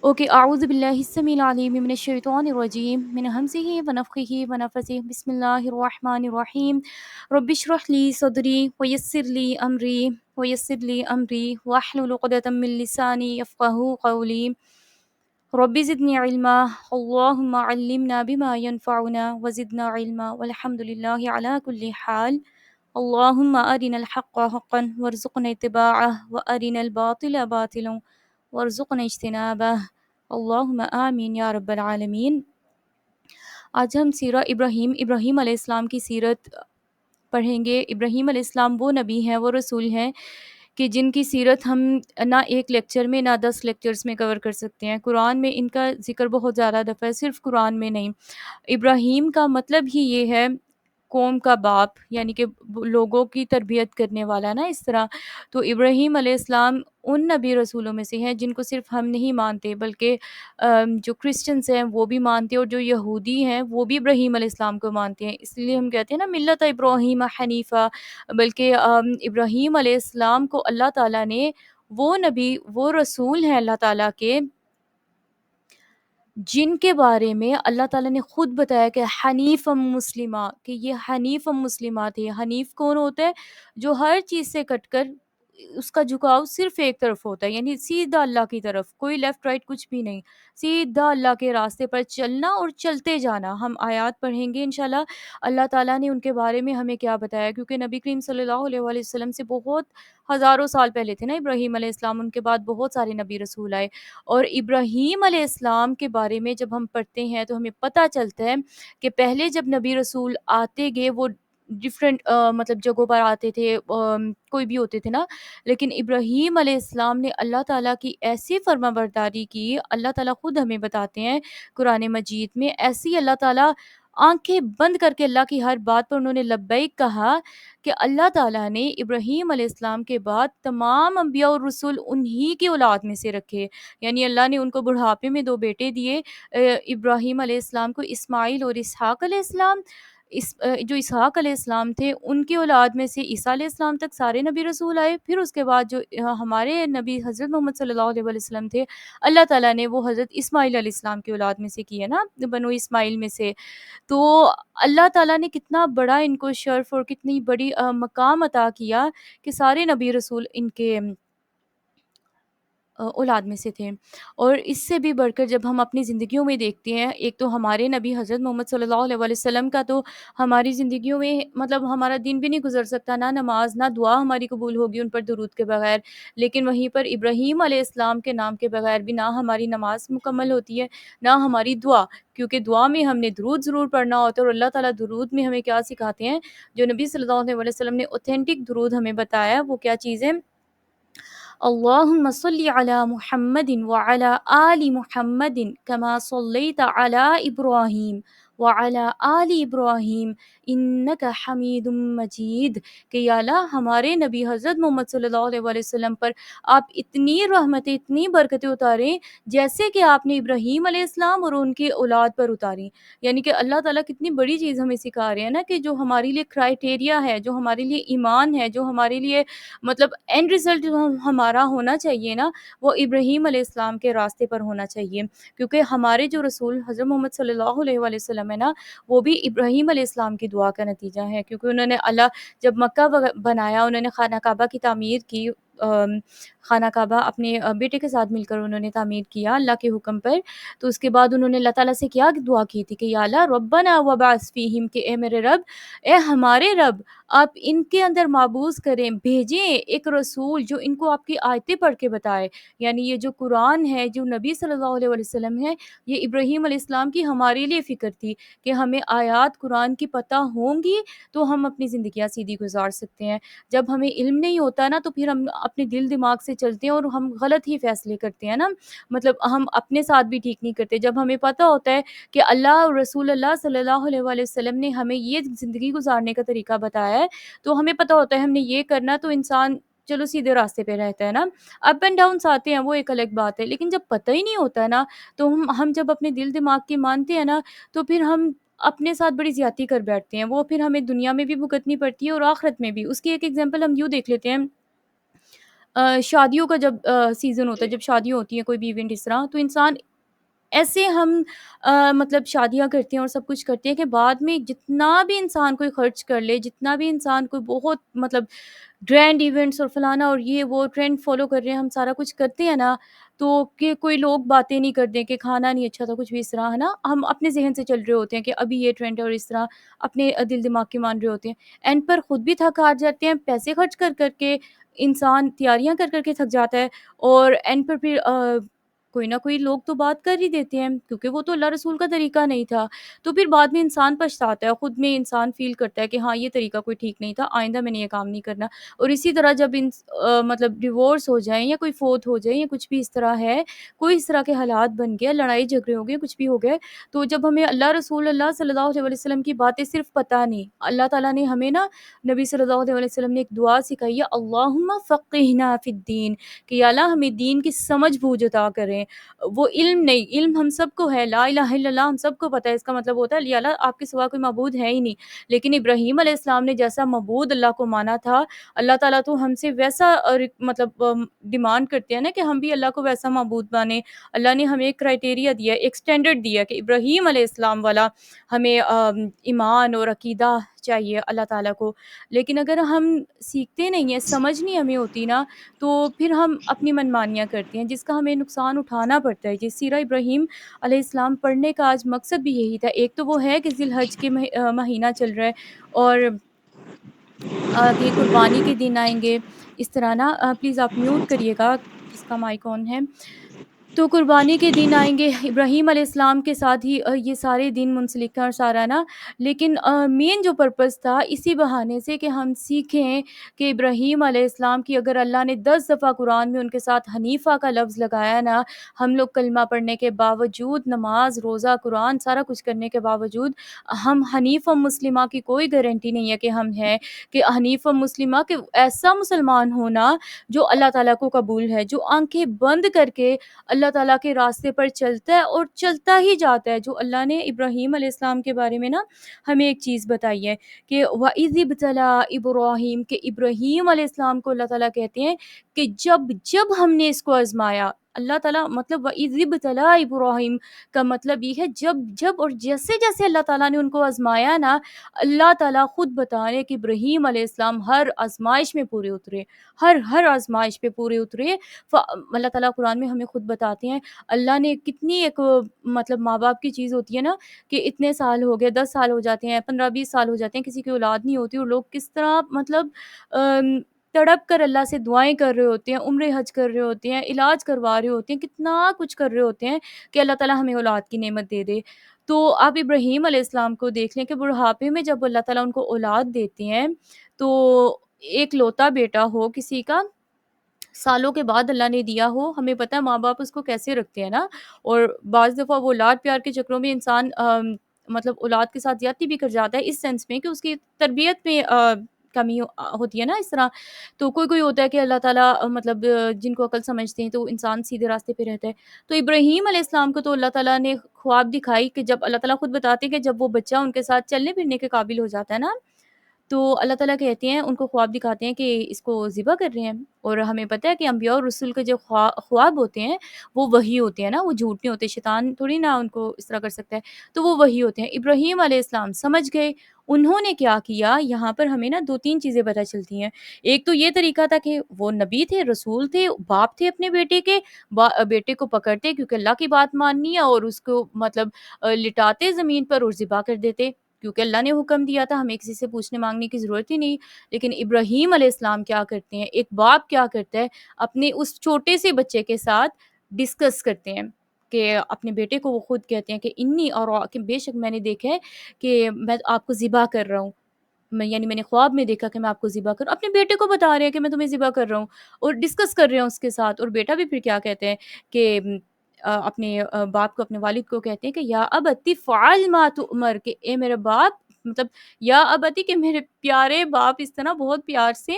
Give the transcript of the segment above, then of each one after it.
Okay, اعوذ باللہ السمیع العلیم من الشیطان الرجیم من ہمزہ ونفخہ ونفثہ، بسم اللہ الرحمن الرحیم۔ رب اشرح لی صدری ویسر لی امری واحلل عقدۃ من لسانی یفقہوا قولی۔ رب زدنی علما، اللہم علمنا بما ینفعنا وزدنا علما والحمد للہ علی کل حال۔ اللہم ارنا الحق حقا وارزقنا اتباعہ وارنا الباطل باطلا وارزقنا اجتنابہ، اللہم آمین یا رب العالمین۔ آج ہم سیرہ ابراہیم علیہ السلام کی سیرت پڑھیں گے۔ ابراہیم علیہ السلام وہ نبی ہیں، وہ رسول ہیں کہ جن کی سیرت ہم نہ ایک لیکچر میں نہ 10 لیکچرز میں کور کر سکتے ہیں۔ قرآن میں ان کا ذکر بہت زیادہ دفعہ ہے، صرف قرآن میں نہیں۔ ابراہیم کا مطلب ہی یہ ہے قوم کا باپ، یعنی کہ لوگوں کی تربیت کرنے والا نا، اس طرح۔ تو ابراہیم علیہ السلام ان نبی رسولوں میں سے ہیں جن کو صرف ہم نہیں مانتے، بلکہ جو کرسچنز ہیں وہ بھی مانتے ہیں، اور جو یہودی ہیں وہ بھی ابراہیم علیہ السلام کو مانتے ہیں۔ اس لیے ہم کہتے ہیں نا ملت ابراہیم حنیفہ، بلکہ ابراہیم علیہ السلام کو اللہ تعالیٰ نے، وہ نبی وہ رسول ہیں اللہ تعالیٰ کے، جن کے بارے میں اللہ تعالیٰ نے خود بتایا کہ حنیف مسلمہ، کہ یہ حنیف مسلمہ تھے۔ حنیف کون ہوتا ہے؟ جو ہر چیز سے کٹ کر اس کا جھکاؤ صرف ایک طرف ہوتا ہے، یعنی سیدھا اللہ کی طرف، کوئی لیفٹ رائٹ کچھ بھی نہیں، سیدھا اللہ کے راستے پر چلنا اور چلتے جانا۔ ہم آیات پڑھیں گے انشاءاللہ، اللہ تعالیٰ نے ان کے بارے میں ہمیں کیا بتایا، کیونکہ نبی کریم صلی اللہ علیہ وآلہ وسلم سے بہت ہزاروں سال پہلے تھے نا ابراہیم علیہ السلام، ان کے بعد بہت سارے نبی رسول آئے، اور ابراہیم علیہ السلام کے بارے میں جب ہم پڑھتے ہیں تو ہمیں پتہ چلتا ہے کہ پہلے جب نبی رسول آتے گئے وہ ڈفرینٹ مطلب جگہوں پر آتے تھے، کوئی بھی ہوتے تھے نا، لیکن ابراہیم علیہ السلام نے اللہ تعالیٰ کی ایسی فرما برداری کی، اللہ تعالیٰ خود ہمیں بتاتے ہیں قرآن مجید میں، ایسی اللہ تعالیٰ آنکھیں بند کر کے اللہ کی ہر بات پر انہوں نے لبیک کہا کہ اللہ تعالیٰ نے ابراہیم علیہ السلام کے بعد تمام انبیاء اور رسول انہی کی اولاد میں سے رکھے، یعنی اللہ نے ان کو بڑھاپے میں 2 بیٹے دیے، ابراہیم علیہ السلام کو اسماعیل اور اسحاق علیہ السلام۔ جو اسحاق علیہ السلام تھے ان کی اولاد میں سے عیسیٰ علیہ السلام تک سارے نبی رسول آئے، پھر اس کے بعد جو ہمارے نبی حضرت محمد صلی اللہ علیہ وسلم تھے، اللہ تعالیٰ نے وہ حضرت اسماعیل علیہ السلام کی اولاد میں سے کی ہے نا، بنو اسماعیل میں سے۔ تو اللہ تعالیٰ نے کتنا بڑا ان کو شرف اور کتنی بڑی مقام عطا کیا کہ سارے نبی رسول ان کے اولاد میں سے تھے۔ اور اس سے بھی بڑھ کر جب ہم اپنی زندگیوں میں دیکھتے ہیں، ایک تو ہمارے نبی حضرت محمد صلی اللہ علیہ وسلم کا تو ہماری زندگیوں میں مطلب ہمارا دن بھی نہیں گزر سکتا، نہ نماز نہ دعا ہماری قبول ہوگی ان پر درود کے بغیر، لیکن وہیں پر ابراہیم علیہ السلام کے نام کے بغیر بھی نہ ہماری نماز مکمل ہوتی ہے نہ ہماری دعا، کیونکہ دعا میں ہم نے درود ضرور پڑھنا ہوتا ہے، اور اللہ تعالیٰ درود میں ہمیں کیا سکھاتے ہیں، جو نبی صلی اللہ علیہ وسلم نے اوتھینٹک درود ہمیں بتایا، وہ کیا چیز ہے؟ اللہم صلی علی محمد وعلی آل محمد کما صلیت علی ابراہیم وعلی آل ابراہیم انک حمید مجید، کہ یا اللہ ہمارے نبی حضرت محمد صلی اللہ علیہ وآلہ وسلم پر آپ اتنی رحمتیں اتنی برکتیں اتاریں جیسے کہ آپ نے ابراہیم علیہ السلام اور ان کی اولاد پر اتاری۔ یعنی کہ اللہ تعالیٰ کتنی بڑی چیز ہمیں سکھا رہے ہیں نا، کہ جو ہمارے لیے کرائٹیریا ہے، جو ہمارے لیے ایمان ہے، جو ہمارے لیے مطلب اینڈ رزلٹ ہمارا ہونا چاہیے نا، وہ ابراہیم علیہ السلام کے راستے پر ہونا چاہیے، کیونکہ ہمارے جو رسول حضرت محمد صلی اللہ علیہ وآلہ وسلم ہے نا، وہ بھی ابراہیم علیہ السلام کی دعا کا نتیجہ ہے، کیونکہ انہوں نے جب مکہ بنایا، انہوں نے خانہ کعبہ کی تعمیر کی، خانہ کعبہ اپنے بیٹے کے ساتھ مل کر انہوں نے تعمیر کیا اللہ کے حکم پر، تو اس کے بعد انہوں نے اللہ تعالیٰ سے کیا دعا کی تھی کہ یا اللہ ربنا وبعث فیہم، کہ اے میرے رب، اے ہمارے رب، آپ ان کے اندر معبوس کریں، بھیجیں ایک رسول جو ان کو آپ کی آیتیں پڑھ کے بتائے، یعنی یہ جو قرآن ہے، جو نبی صلی اللہ علیہ وآلہ وسلم ہے، یہ ابراہیم علیہ السلام کی ہمارے لیے فکر تھی کہ ہمیں آیات قرآن کی پتہ ہوں گی تو ہم اپنی زندگیاں سیدھی گزار سکتے ہیں۔ جب ہمیں علم نہیں ہوتا نا تو پھر ہم اپنے دل دماغ سے چلتے ہیں اور ہم غلط ہی فیصلے کرتے ہیں نا، مطلب ہم اپنے ساتھ بھی ٹھیک نہیں کرتے۔ جب ہمیں پتہ ہوتا ہے کہ اللہ اور رسول اللہ صلی اللہ علیہ وآلہ وسلم نے ہمیں یہ زندگی گزارنے کا طریقہ بتایا ہے، تو ہمیں پتہ ہوتا ہے ہم نے یہ کرنا، تو انسان چلو سیدھے راستے پہ رہتا ہے نا۔ اپ اینڈ ڈاؤنس آتے ہیں وہ ایک الگ بات ہے، لیکن جب پتہ ہی نہیں ہوتا ہے نا، تو ہم جب اپنے دل دماغ کی مانتے ہیں نا، تو پھر ہم اپنے ساتھ بڑی زیادتی کر بیٹھتے ہیں، وہ پھر ہمیں دنیا میں بھی بھگتنی پڑتی ہے اور آخرت میں بھی۔ اس کی ایک ایگزامپل ہم یوں دیکھ لیتے ہیں، شادیوں کا جب سیزن ہوتا ہے، جب شادیاں ہوتی ہیں کوئی بھی ایونٹ اس طرح، تو انسان ایسے ہم مطلب شادیاں کرتے ہیں اور سب کچھ کرتے ہیں کہ بعد میں جتنا بھی انسان کوئی خرچ کر لے، جتنا بھی انسان کوئی بہت مطلب گرینڈ ایونٹس اور فلانا اور یہ وہ ٹرینڈ فالو کر رہے ہیں، ہم سارا کچھ کرتے ہیں نا، تو کہ کوئی لوگ باتیں نہیں کرتے کہ کھانا نہیں اچھا تھا، کچھ بھی اس طرح ہے نا، ہم اپنے ذہن سے چل رہے ہوتے ہیں کہ ابھی یہ ٹرینڈ ہے اور اس طرح اپنے دل دماغ کے مان رہے ہوتے ہیں، اینڈ پر خود بھی تھک ہار جاتے ہیں، پیسے خرچ کر کر کے انسان تیاریاں کر کر کے تھک جاتا ہے، اور اینڈ پر پھر کوئی نہ کوئی لوگ تو بات کر ہی دیتے ہیں کیونکہ وہ تو اللہ رسول کا طریقہ نہیں تھا، تو پھر بعد میں انسان پچھتاتا ہے، خود میں انسان فیل کرتا ہے کہ ہاں یہ طریقہ کوئی ٹھیک نہیں تھا، آئندہ میں نے یہ کام نہیں کرنا۔ اور اسی طرح جب مطلب ڈیورس ہو جائیں یا کوئی فوت ہو جائے یا کچھ بھی اس طرح ہے، کوئی اس طرح کے حالات بن گئے، لڑائی جھگڑے ہو گئے، کچھ بھی ہو گئے، تو جب ہمیں اللہ رسول اللہ صلی اللہ علیہ وسلم کی باتیں صرف پتہ نہیں، اللہ تعالیٰ نے ہمیں نا، نبی صلی اللہ علیہ وسلم نے ایک دعا سکھائی ہے، اللہم فقہنا فی الدین، کہ یا اللہ ہمیں دین کی سمجھ بوجھ عطا کریں۔ وہ علم نہیں، علم ہم سب کو ہے، لا الہ الا اللہ ہم سب کو پتہ ہے، اس کا مطلب ہوتا ہے یا اللہ آپ کے سوا کوئی معبود ہے ہی نہیں، لیکن ابراہیم علیہ السلام نے جیسا معبود اللہ کو مانا تھا، اللہ تعالیٰ تو ہم سے ویسا مطلب ڈیمانڈ کرتے ہیں نا کہ ہم بھی اللہ کو ویسا معبود مانیں۔ اللہ نے ہمیں ایک کرائٹیریا دیا ہے، ایک سٹینڈرڈ دیا ہے کہ ابراہیم علیہ السلام والا ہمیں ایمان اور عقیدہ چاہیے اللہ تعالیٰ کو، لیکن اگر ہم سیکھتے نہیں ہیں، سمجھ نہیں ہمیں ہوتی نا، تو پھر ہم اپنی منمانیاں کرتے ہیں جس کا ہمیں نقصان اٹھانا پڑتا ہے۔ یہ سیرہ ابراہیم علیہ السلام پڑھنے کا آج مقصد بھی یہی تھا، ایک تو وہ ہے کہ ذی الحج کے مہینہ چل رہا ہے، اور کہ قربانی کے دن آئیں گے، اس طرح نا پلیز آپ میوٹ کریے گا، کس کا مائک آن ہے، تو قربانی کے دن آئیں گے، ابراہیم علیہ السلام کے ساتھ ہی یہ سارے دن منسلک ہیں اور سارا نا، لیکن مین جو پرپس تھا اسی بہانے سے کہ ہم سیکھیں کہ ابراہیم علیہ السلام کی اگر اللہ نے 10 دفعہ قرآن میں ان کے ساتھ حنیفہ کا لفظ لگایا نا، ہم لوگ کلمہ پڑھنے کے باوجود، نماز روزہ قرآن سارا کچھ کرنے کے باوجود، ہم حنیف و مسلمہ کی کوئی گارنٹی نہیں ہے کہ ہم ہیں، کہ حنیف و مسلمہ کہ ایسا مسلمان ہونا جو اللہ تعالیٰ کو قبول ہے، جو آنکھیں بند کر کے اللہ تعالیٰ کے راستے پر چلتا ہے اور چلتا ہی جاتا ہے، جو اللہ نے ابراہیم علیہ السلام کے بارے میں نا ہمیں ایک چیز بتائی ہے کہ وَإِذِ ابْتَلَىٰ ابراہیم، کہ ابراہیم علیہ السلام کو اللہ تعالیٰ کہتے ہیں کہ جب ہم نے اس کو آزمایا، اللہ تعالیٰ مطلب وَإِذِ ابْتَلَىٰ ابراہیم کا مطلب یہ ہے جب اور جیسے جیسے اللہ تعالیٰ نے ان کو آزمایا نا، اللہ تعالیٰ خود بتا رہے کہ ابراہیم علیہ السلام ہر آزمائش میں پورے اترے، ہر آزمائش پہ پورے اترے۔ اللہ تعالیٰ قرآن میں ہمیں خود بتاتے ہیں، اللہ نے کتنی ایک مطلب ماں باپ کی چیز ہوتی ہے نا کہ اتنے سال ہو گئے، 10 سال ہو جاتے ہیں، 15-20 سال ہو جاتے ہیں، کسی کی اولاد نہیں ہوتی اور لوگ کس طرح مطلب تڑپ کر اللہ سے دعائیں کر رہے ہوتے ہیں، عمرے حج کر رہے ہوتے ہیں، علاج کروا رہے ہوتے ہیں، کتنا کچھ کر رہے ہوتے ہیں کہ اللہ تعالیٰ ہمیں اولاد کی نعمت دے دے۔ تو آپ ابراہیم علیہ السلام کو دیکھ لیں کہ بڑھاپے میں جب اللہ تعالیٰ ان کو اولاد دیتے ہیں، تو ایک لوتا بیٹا ہو کسی کا، سالوں کے بعد اللہ نے دیا ہو، ہمیں پتہ ہے ماں باپ اس کو کیسے رکھتے ہیں نا، اور بعض دفعہ وہ لاڈ پیار کے چکروں میں انسان مطلب اولاد کے ساتھ زیادتی بھی کر جاتا ہے، اس سینس میں کہ اس کی تربیت میں کمی ہوتی ہے نا اس طرح، تو کوئی ہوتا ہے کہ اللہ تعالیٰ مطلب جن کو عقل سمجھتے ہیں تو انسان سیدھے راستے پہ رہتا ہے، تو ابراہیم علیہ السلام کو تو اللہ تعالیٰ نے خواب دکھائی کہ جب اللہ تعالیٰ خود بتاتے ہیں کہ جب وہ بچہ ان کے ساتھ چلنے پھرنے کے قابل ہو جاتا ہے نا، تو اللہ تعالیٰ کہتے ہیں ان کو خواب دکھاتے ہیں کہ اس کو ذبح کر رہے ہیں، اور ہمیں پتہ ہے کہ انبیاء اور رسول کے جو خواب ہوتے ہیں وہ وحی ہوتے ہیں نا، وہ جھوٹ نہیں ہوتے، شیطان تھوڑی نا ان کو اس طرح کر سکتا ہے، تو وہ وحی ہوتے ہیں۔ ابراہیم علیہ السلام سمجھ گئے، انہوں نے کیا کیا، یہاں پر ہمیں نا 2-3 چیزیں پتہ چلتی ہیں۔ ایک تو یہ طریقہ تھا کہ وہ نبی تھے، رسول تھے، باپ تھے اپنے بیٹے کے، بیٹے کو پکڑتے کیونکہ اللہ کی بات ماننی ہے اور اس کو مطلب لٹاتے زمین پر اور ذبح کر دیتے، کیونکہ اللہ نے حکم دیا تھا، ہمیں کسی سے پوچھنے مانگنے کی ضرورت ہی نہیں۔ لیکن ابراہیم علیہ السلام کیا کرتے ہیں، ایک باپ کیا کرتا ہے، اپنے اس چھوٹے سے بچے کے ساتھ ڈسکس کرتے ہیں کہ اپنے بیٹے کو وہ خود کہتے ہیں کہ انی اور کہ بے شک میں نے دیکھا ہے کہ میں آپ کو ذبح کر رہا ہوں، یعنی میں نے خواب میں دیکھا کہ میں آپ کو ذبح کر، اپنے بیٹے کو بتا رہے ہیں کہ میں تمہیں ذبح کر رہا ہوں، اور ڈسکس کر رہے ہیں اس کے ساتھ، اور بیٹا بھی پھر کیا کہتے ہیں کہ اپنے باپ کو، اپنے والد کو کہتے ہیں کہ یا ابتی فعل ما تؤمر، کہ اے میرے باپ، مطلب یا ابتی کہ میرے پیارے باپ، اس طرح بہت پیار سے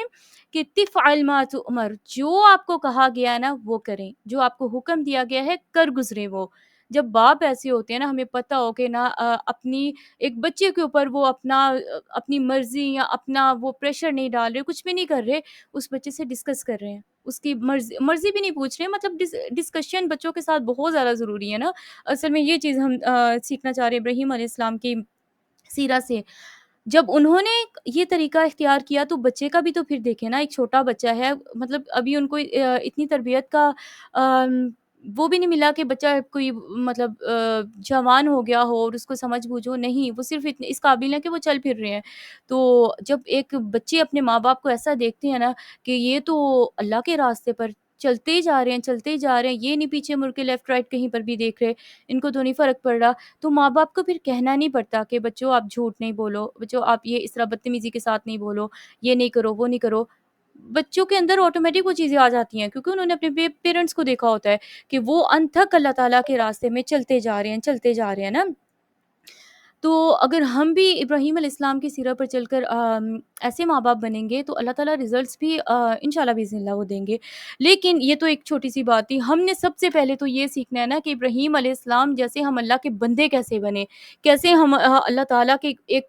کہ تفعل ما تؤمر، جو آپ کو کہا گیا ہے نا وہ کریں، جو آپ کو حکم دیا گیا ہے کر گزرے وہ۔ جب باپ ایسے ہوتے ہیں نا، ہمیں پتہ ہو کہ نا اپنی ایک بچے کے اوپر وہ اپنی مرضی یا اپنا وہ پریشر نہیں ڈال رہے، کچھ بھی نہیں کر رہے، اس بچے سے ڈسکس کر رہے ہیں اس کی مرضی بھی نہیں پوچھ رہے. مطلب ڈسکشن بچوں کے ساتھ بہت زیادہ ضروری ہے نا. اصل میں یہ چیز ہم سیکھنا چاہ رہے ہیں ابراہیم علیہ السلام کی سیرت سے. جب انہوں نے یہ طریقہ اختیار کیا تو بچے کا بھی تو پھر دیکھیں نا. ایک چھوٹا بچہ ہے, مطلب ابھی ان کو اتنی تربیت کا وہ بھی نہیں ملا کہ بچہ کوئی مطلب جوان ہو گیا ہو اور اس کو سمجھ بوجھ ہو. نہیں, وہ صرف اتنے اس قابل ہے کہ وہ چل پھر رہے ہیں. تو جب ایک بچے اپنے ماں باپ کو ایسا دیکھتے ہیں نا کہ یہ تو اللہ کے راستے پر چلتے ہی جا رہے ہیں, چلتے ہی جا رہے ہیں, یہ نہیں پیچھے مڑ کے لیفٹ رائٹ کہیں پر بھی دیکھ رہے, ان کو تو نہیں فرق پڑ رہا, تو ماں باپ کو پھر کہنا نہیں پڑتا کہ بچوں آپ جھوٹ نہیں بولو, بچوں آپ یہ اس طرح بدتمیزی کے ساتھ نہیں بولو, یہ نہیں کرو, وہ نہیں کرو. بچوں کے اندر آٹومیٹک وہ چیزیں آ جاتی ہیں کیونکہ انہوں نے اپنے پیرنٹس کو دیکھا ہوتا ہے کہ وہ انتھک اللہ تعالیٰ کے راستے میں چلتے جا رہے ہیں, چلتے جا رہے ہیں نا. تو اگر ہم بھی ابراہیم علیہ السلام کی سیرت پر چل کر ایسے ماں باپ بنیں گے تو اللہ تعالیٰ رزلٹس بھی انشاءاللہ باذن اللہ وہ دیں گے. لیکن یہ تو ایک چھوٹی سی بات تھی. ہم نے سب سے پہلے تو یہ سیکھنا ہے نا کہ ابراہیم علیہ السلام جیسے ہم اللہ کے بندے کیسے بنے, کیسے ہم اللہ تعالیٰ کے ایک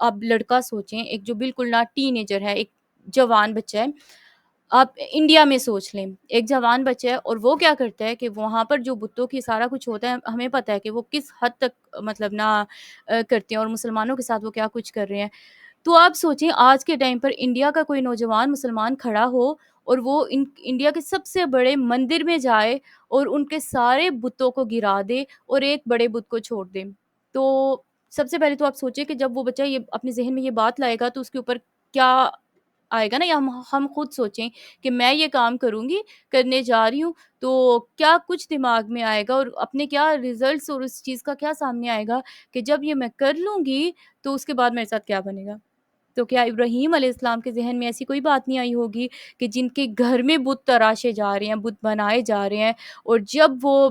آپ لڑکا سوچیں, ایک جو بالکل نا ٹین ایجر ہے, ایک جوان بچہ ہے. آپ انڈیا میں سوچ لیں, ایک جوان بچہ ہے اور وہ کیا کرتا ہے کہ وہاں پر جو بتوں کی سارا کچھ ہوتا ہے ہمیں پتہ ہے کہ وہ کس حد تک مطلب نہ کرتے ہیں اور مسلمانوں کے ساتھ وہ کیا کچھ کر رہے ہیں. تو آپ سوچیں آج کے ٹائم پر انڈیا کا کوئی نوجوان مسلمان کھڑا ہو اور وہ انڈیا کے سب سے بڑے مندر میں جائے اور ان کے سارے بتوں کو گرا دے اور ایک بڑے بت کو چھوڑ دے. تو سب سے پہلے تو آپ سوچیں کہ جب وہ بچہ یہ اپنے ذہن میں یہ بات لائے گا تو اس کے اوپر کیا آئے گا نا. یا ہم خود سوچیں کہ میں یہ کام کروں گی, کرنے جا رہی ہوں, تو کیا کچھ دماغ میں آئے گا اور اپنے کیا ریزلٹس اور اس چیز کا کیا سامنے آئے گا کہ جب یہ میں کر لوں گی تو اس کے بعد میرے ساتھ کیا بنے گا. تو کیا ابراہیم علیہ السلام کے ذہن میں ایسی کوئی بات نہیں آئی ہوگی کہ جن کے گھر میں بت تراشے جا رہے ہیں, بت بنائے جا رہے ہیں, اور جب وہ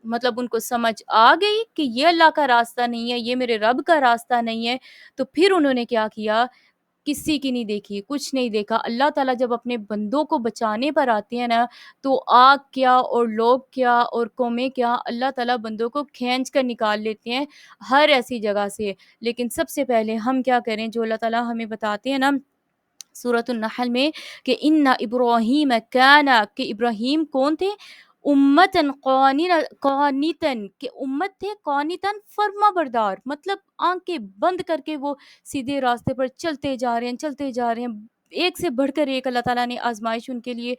مطلب ان کو سمجھ آ گئی کہ یہ اللہ کا راستہ نہیں ہے, یہ میرے رب کا راستہ نہیں ہے, تو پھر انہوں نے کیا کیا, کسی کی نہیں دیکھی, کچھ نہیں دیکھا. اللہ تعالیٰ جب اپنے بندوں کو بچانے پر آتے ہیں نا تو آگ کیا اور لوگ کیا اور قومیں کیا, اللہ تعالیٰ بندوں کو کھینچ کر نکال لیتے ہیں ہر ایسی جگہ سے. لیکن سب سے پہلے ہم کیا کریں, جو اللہ تعالیٰ ہمیں بتاتے ہیں نا سورۃ النحل میں کہ ان ابراہیم کان, کہ ابراہیم کون تھے, امتن قانتن, کہ امت تھے, قانتن فرما بردار, مطلب آنکھیں بند کر کے وہ سیدھے راستے پر چلتے جا رہے ہیں, چلتے جا رہے ہیں. ایک سے بڑھ کر ایک اللہ تعالیٰ نے آزمائش ان کے لیے